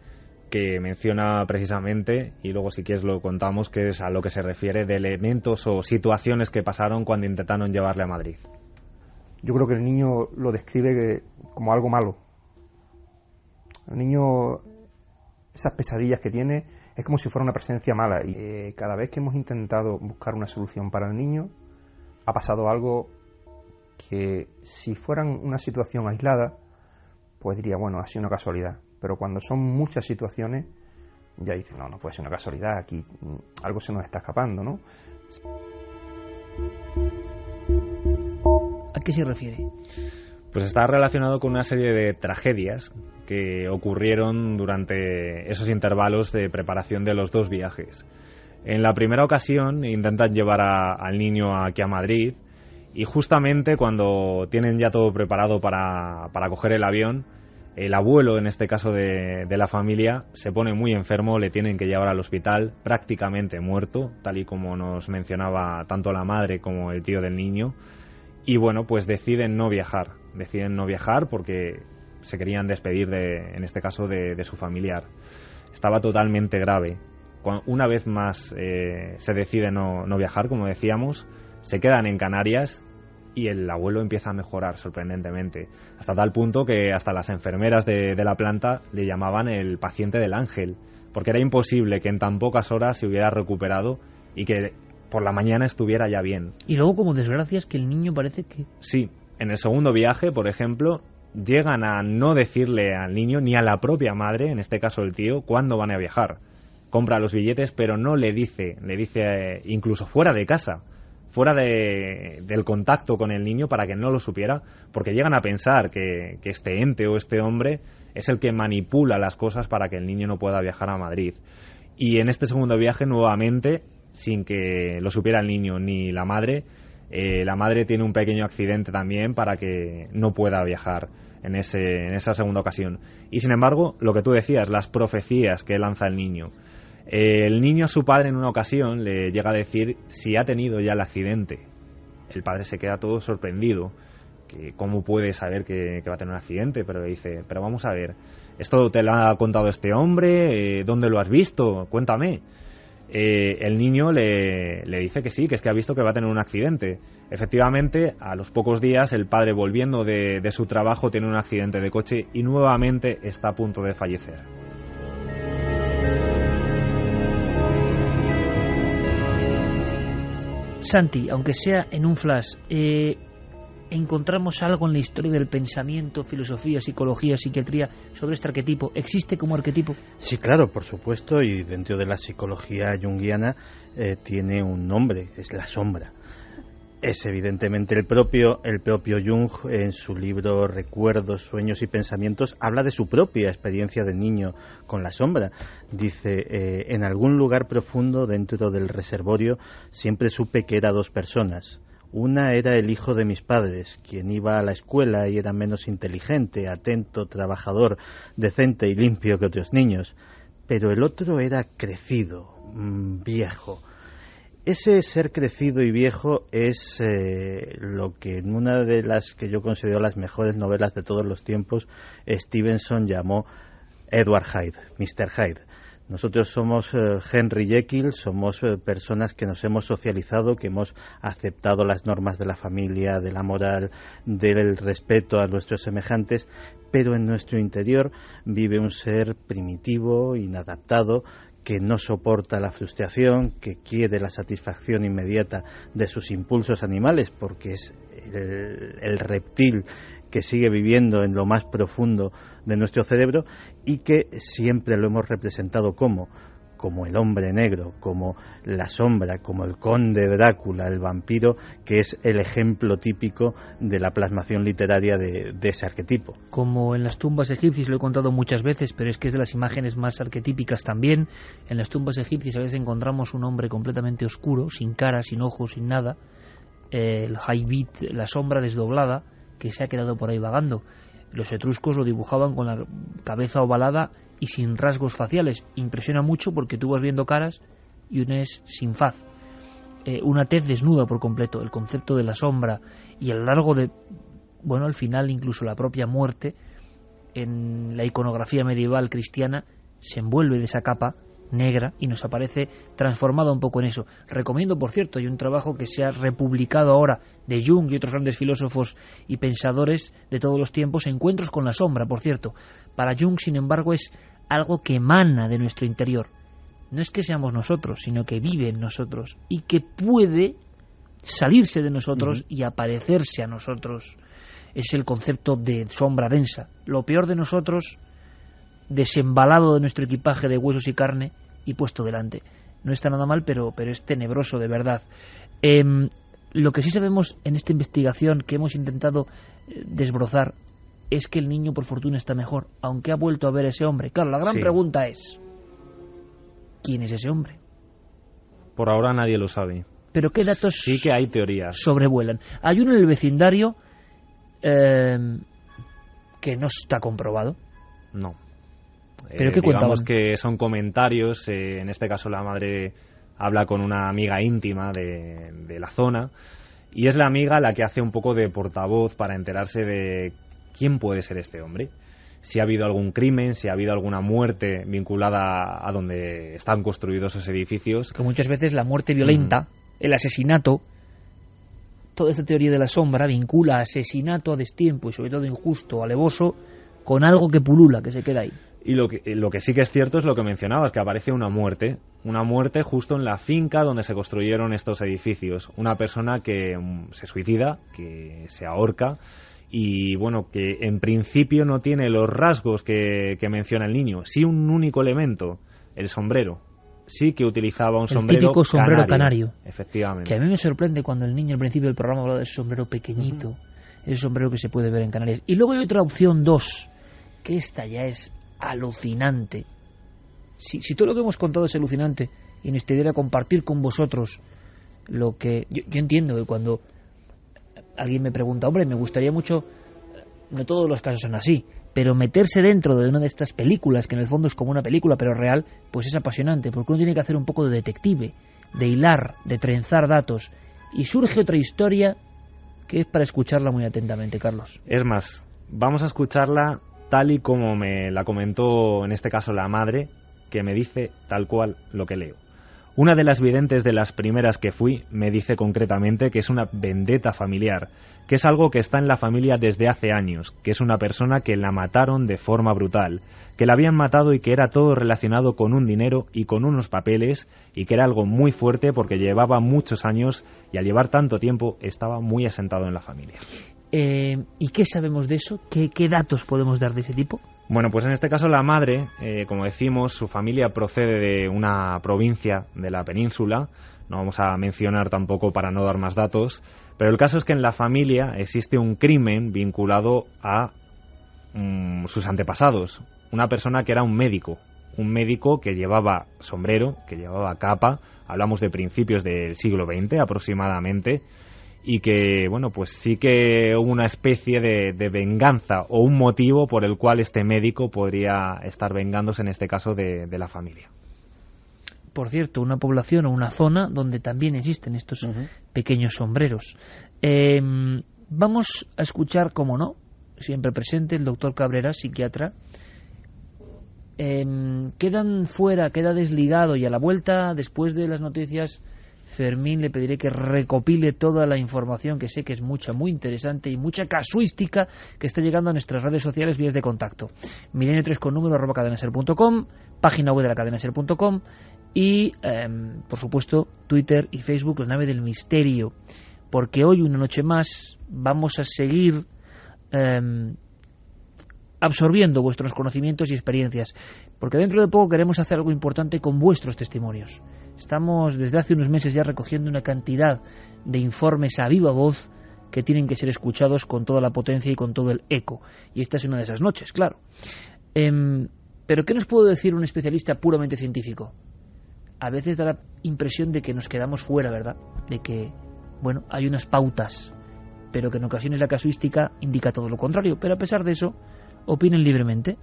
que menciona precisamente, y luego si quieres lo contamos, que es a lo que se refiere de elementos o situaciones que pasaron cuando intentaron llevarle a Madrid. Yo creo que el niño lo describe como algo malo. El niño, esas pesadillas que tiene, es como si fuera una presencia mala. Y cada vez que hemos intentado buscar una solución para el niño, ha pasado algo que, si fueran una situación aislada, pues diría, bueno, ha sido una casualidad. Pero cuando son muchas situaciones, ya dice, no puede ser una casualidad, aquí algo se nos está escapando, ¿no? qué se refiere? Pues está relacionado con una serie de tragedias que ocurrieron durante esos intervalos de preparación de los 2 viajes. En la primera ocasión intentan llevar al niño aquí a Madrid y justamente cuando tienen ya todo preparado para coger el avión, el abuelo, en este caso de la familia, se pone muy enfermo, le tienen que llevar al hospital prácticamente muerto, tal y como nos mencionaba tanto la madre como el tío del niño. Y bueno, pues deciden no viajar porque se querían despedir en este caso de su familiar. Estaba totalmente grave. Una vez más se decide no viajar, como decíamos, se quedan en Canarias y el abuelo empieza a mejorar sorprendentemente, hasta tal punto que hasta las enfermeras de la planta le llamaban el paciente del ángel, porque era imposible que en tan pocas horas se hubiera recuperado y que por la mañana estuviera ya bien. Y luego, como desgracias, que el niño parece que... Sí, en el segundo viaje, por ejemplo, llegan a no decirle al niño ni a la propia madre, en este caso el tío, cuándo van a viajar. Compra los billetes, pero no le dice incluso fuera de casa, fuera del contacto con el niño, para que no lo supiera, porque llegan a pensar que este ente o este hombre es el que manipula las cosas para que el niño no pueda viajar a Madrid. Y en este segundo viaje, nuevamente, sin que lo supiera el niño ni la madre tiene un pequeño accidente también para que no pueda viajar en esa segunda ocasión. Y sin embargo, lo que tú decías, las profecías que lanza el niño. El niño a su padre en una ocasión le llega a decir si ha tenido ya el accidente. El padre se queda todo sorprendido, que cómo puede saber que va a tener un accidente, pero le dice, pero vamos a ver, ¿esto te lo ha contado este hombre? ¿Dónde lo has visto? Cuéntame. El niño le dice que sí, que es que ha visto que va a tener un accidente. Efectivamente, a los pocos días, el padre, volviendo de su trabajo, tiene un accidente de coche y nuevamente está a punto de fallecer. Santi, aunque sea en un flash, ¿encontramos algo en la historia del pensamiento, filosofía, psicología, psiquiatría sobre este arquetipo? ¿Existe como arquetipo? Sí, claro, por supuesto, y dentro de la psicología junguiana tiene un nombre, es la sombra. Es evidentemente el propio Jung, en su libro Recuerdos, Sueños y Pensamientos, habla de su propia experiencia de niño con la sombra. Dice, en algún lugar profundo dentro del reservorio siempre supe que era 2 personas. Una era el hijo de mis padres, quien iba a la escuela y era menos inteligente, atento, trabajador, decente y limpio que otros niños. Pero el otro era crecido, viejo. Ese ser crecido y viejo es lo que en una de las que yo considero las mejores novelas de todos los tiempos, Stevenson llamó Edward Hyde, Mr. Hyde. Nosotros somos Henry Jekyll, somos personas que nos hemos socializado, que hemos aceptado las normas de la familia, de la moral, del respeto a nuestros semejantes, pero en nuestro interior vive un ser primitivo, inadaptado, que no soporta la frustración, que quiere la satisfacción inmediata de sus impulsos animales, porque es el reptil que sigue viviendo en lo más profundo de nuestro cerebro y que siempre lo hemos representado como el hombre negro, como la sombra, como el conde Drácula, el vampiro, que es el ejemplo típico de la plasmación literaria de ese arquetipo. Como en las tumbas egipcias, lo he contado muchas veces, pero es que es de las imágenes más arquetípicas también. En las tumbas egipcias a veces encontramos un hombre completamente oscuro, sin cara, sin ojos, sin nada, el Haybit, la sombra desdoblada, que se ha quedado por ahí vagando. Los etruscos lo dibujaban con la cabeza ovalada y sin rasgos faciales. Impresiona mucho porque tú vas viendo caras y una es sin faz. Una tez desnuda por completo. El concepto de la sombra y a lo largo de... Bueno, al final incluso la propia muerte en la iconografía medieval cristiana se envuelve de esa capa negra y nos aparece transformada un poco en eso. Recomiendo, por cierto, hay un trabajo que se ha republicado ahora de Jung y otros grandes filósofos y pensadores de todos los tiempos, Encuentros con la sombra, por cierto. Para Jung, sin embargo, es algo que emana de nuestro interior. No es que seamos nosotros, sino que vive en nosotros y que puede salirse de nosotros y aparecerse a nosotros. Es el concepto de sombra densa. Lo peor de nosotros, desembalado de nuestro equipaje de huesos y carne y puesto delante. No está nada mal, pero es tenebroso de verdad. Lo que sí sabemos en esta investigación que hemos intentado desbrozar es que el niño, por fortuna, está mejor, aunque ha vuelto a ver a ese hombre. Claro, la gran pregunta es, ¿quién es ese hombre? Por ahora nadie lo sabe. Pero ¿qué datos sí que hay teorías sobrevuelan? Hay uno en el vecindario que no está comprobado. No. ¿Pero qué cuentaban? Digamos que son comentarios. En este caso la madre habla con una amiga íntima de la zona, y es la amiga la que hace un poco de portavoz para enterarse de quién puede ser este hombre. Si ha habido algún crimen, si ha habido alguna muerte vinculada a donde están construidos esos edificios. Que muchas veces la muerte violenta, el asesinato, toda esta teoría de la sombra vincula asesinato a destiempo y sobre todo injusto, alevoso, con algo que pulula, que se queda ahí. Y lo que sí que es cierto es lo que mencionabas, que aparece una muerte justo en la finca donde se construyeron estos edificios. Una persona que se suicida, que se ahorca, y bueno, que en principio no tiene los rasgos que menciona el niño. Sí, un único elemento, el sombrero. Sí que utilizaba un sombrero típico sombrero canario. Efectivamente. Que a mí me sorprende cuando el niño al principio del programa hablaba de ese sombrero pequeñito, ese sombrero que se puede ver en Canarias. Y luego hay otra opción 2, que esta ya es alucinante. Si todo lo que hemos contado es alucinante y nos interesa compartir con vosotros lo que... Yo entiendo que cuando alguien me pregunta, hombre, me gustaría mucho... No todos los casos son así, pero meterse dentro de una de estas películas, que en el fondo es como una película pero real, pues es apasionante, porque uno tiene que hacer un poco de detective, de hilar, de trenzar datos, y surge otra historia que es para escucharla muy atentamente, Carlos. Es más, vamos a escucharla tal y como me la comentó en este caso la madre, que me dice tal cual lo que leo. Una de las videntes de las primeras que fui me dice concretamente que es una vendetta familiar, que es algo que está en la familia desde hace años, que es una persona que la mataron de forma brutal, que la habían matado y que era todo relacionado con un dinero y con unos papeles, y que era algo muy fuerte porque llevaba muchos años y al llevar tanto tiempo estaba muy asentado en la familia. ¿Y qué sabemos de eso? ¿Qué datos podemos dar de ese tipo? Bueno, pues en este caso la madre, como decimos, su familia procede de una provincia de la península. No vamos a mencionar tampoco para no dar más datos, pero el caso es que en la familia existe un crimen vinculado a sus antepasados. Una persona que era un médico que llevaba sombrero, que llevaba capa, hablamos de principios del siglo XX aproximadamente, y que, bueno, pues sí que hubo una especie de venganza o un motivo por el cual este médico podría estar vengándose, en este caso, de la familia. Por cierto, una población o una zona donde también existen estos pequeños sombreros. Vamos a escuchar, como no, siempre presente, el doctor Cabrera, psiquiatra. Queda desligado, y a la vuelta, después de las noticias, Fermín, le pediré que recopile toda la información, que sé que es mucha, muy interesante, y mucha casuística que está llegando a nuestras redes sociales, vías de contacto. Milenio3 con número @cadenaser.com, página web de la cadenaser.com y, por supuesto, Twitter y Facebook, la nave del misterio. Porque hoy, una noche más, vamos a seguir absorbiendo vuestros conocimientos y experiencias, porque dentro de poco queremos hacer algo importante con vuestros testimonios. Estamos desde hace unos meses ya recogiendo una cantidad de informes a viva voz que tienen que ser escuchados con toda la potencia y con todo el eco, y esta es una de esas noches, claro. Pero ¿qué nos puede decir un especialista puramente científico? A veces da la impresión de que nos quedamos fuera, ¿verdad? De que, bueno, hay unas pautas, pero que en ocasiones la casuística indica todo lo contrario. Pero a pesar de eso, opinad libremente,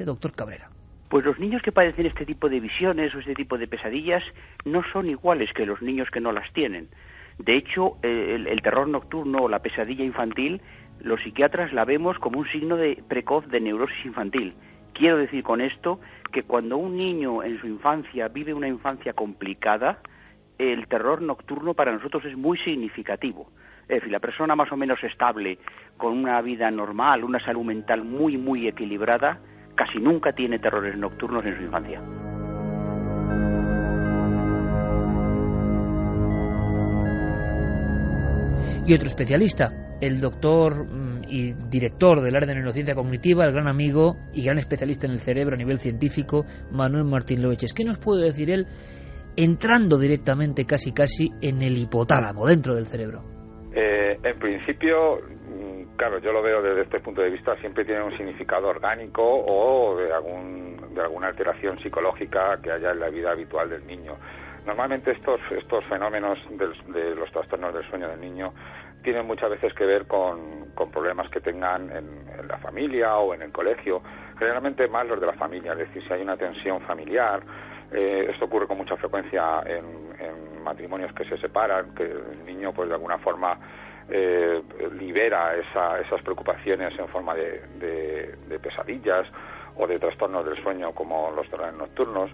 doctor Cabrera. Pues los niños que padecen este tipo de visiones o este tipo de pesadillas no son iguales que los niños que no las tienen. De hecho, el terror nocturno o la pesadilla infantil, los psiquiatras la vemos como un signo precoz de neurosis infantil. Quiero decir con esto que cuando un niño en su infancia vive una infancia complicada, el terror nocturno para nosotros es muy significativo. Es decir, la persona más o menos estable, con una vida normal, una salud mental muy, muy equilibrada, casi nunca tiene terrores nocturnos en su infancia. Y otro especialista, el doctor y director del área de neurociencia cognitiva, el gran amigo y gran especialista en el cerebro a nivel científico, Manuel Martín Loeches. ¿Qué nos puede decir él entrando directamente casi en el hipotálamo, dentro del cerebro. En principio, claro, yo lo veo desde este punto de vista, siempre tiene un significado orgánico o de alguna alteración psicológica que haya en la vida habitual del niño. Normalmente estos fenómenos de los trastornos del sueño del niño tienen muchas veces que ver con problemas que tengan en la familia o en el colegio, generalmente más los de la familia, es decir, si hay una tensión familiar. Esto ocurre con mucha frecuencia en matrimonios que se separan, que el niño pues de alguna forma libera esas preocupaciones en forma de pesadillas o de trastornos del sueño como los terrores nocturnos.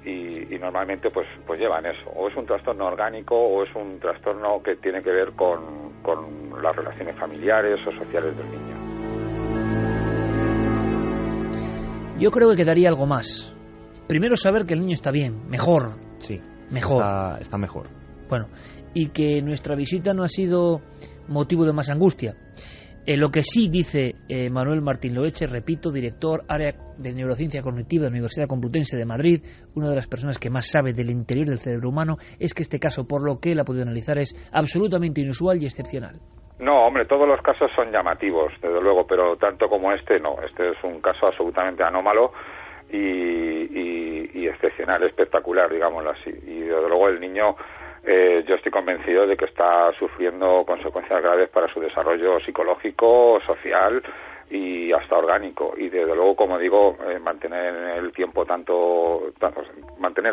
Y normalmente pues llevan eso, o es un trastorno orgánico o es un trastorno que tiene que ver con las relaciones familiares o sociales del niño. Yo creo que quedaría algo más. Primero, saber que el niño está bien, mejor. Sí, mejor. Está mejor. Bueno, y que nuestra visita no ha sido motivo de más angustia. Lo que sí dice Manuel Martín Loeche, repito, director área de neurociencia cognitiva de la Universidad Complutense de Madrid, una de las personas que más sabe del interior del cerebro humano, es que este caso, por lo que él ha podido analizar, es absolutamente inusual y excepcional. No, hombre, todos los casos son llamativos, desde luego, pero tanto como este, no. Este es un caso absolutamente anómalo y excepcional, espectacular, digámoslo así. Y desde luego el niño... yo estoy convencido de que está sufriendo consecuencias graves para su desarrollo psicológico, social y hasta orgánico. Y desde luego, como digo, mantener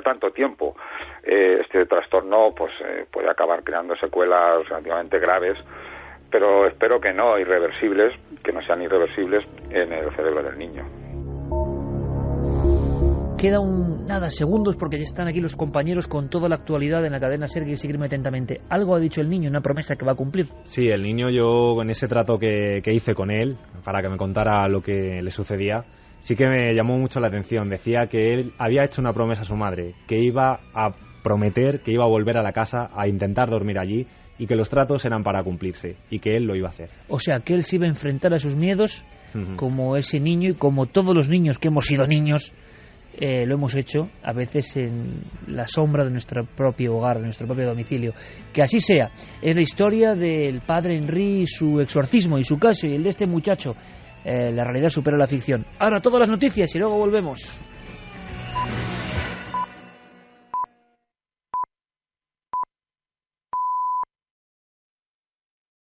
tanto tiempo este trastorno pues puede acabar creando secuelas relativamente graves, pero espero que no irreversibles, que no sean irreversibles en el cerebro del niño. Queda segundos porque ya están aquí los compañeros con toda la actualidad en la cadena SER, que seguirme atentamente. Algo ha dicho el niño, una promesa que va a cumplir. Sí, el niño, yo con ese trato que hice con él, para que me contara lo que le sucedía, sí que me llamó mucho la atención. Decía que él había hecho una promesa a su madre, que iba a prometer que iba a volver a la casa a intentar dormir allí y que los tratos eran para cumplirse y que él lo iba a hacer. O sea, que él se iba a enfrentar a sus miedos como ese niño y como todos los niños que hemos sido niños. Lo hemos hecho a veces en la sombra de nuestro propio hogar, de nuestro propio domicilio. Que así sea. Es la historia del padre Henry y su exorcismo y su caso y el de este muchacho. La realidad supera la ficción. Ahora todas las noticias y luego volvemos.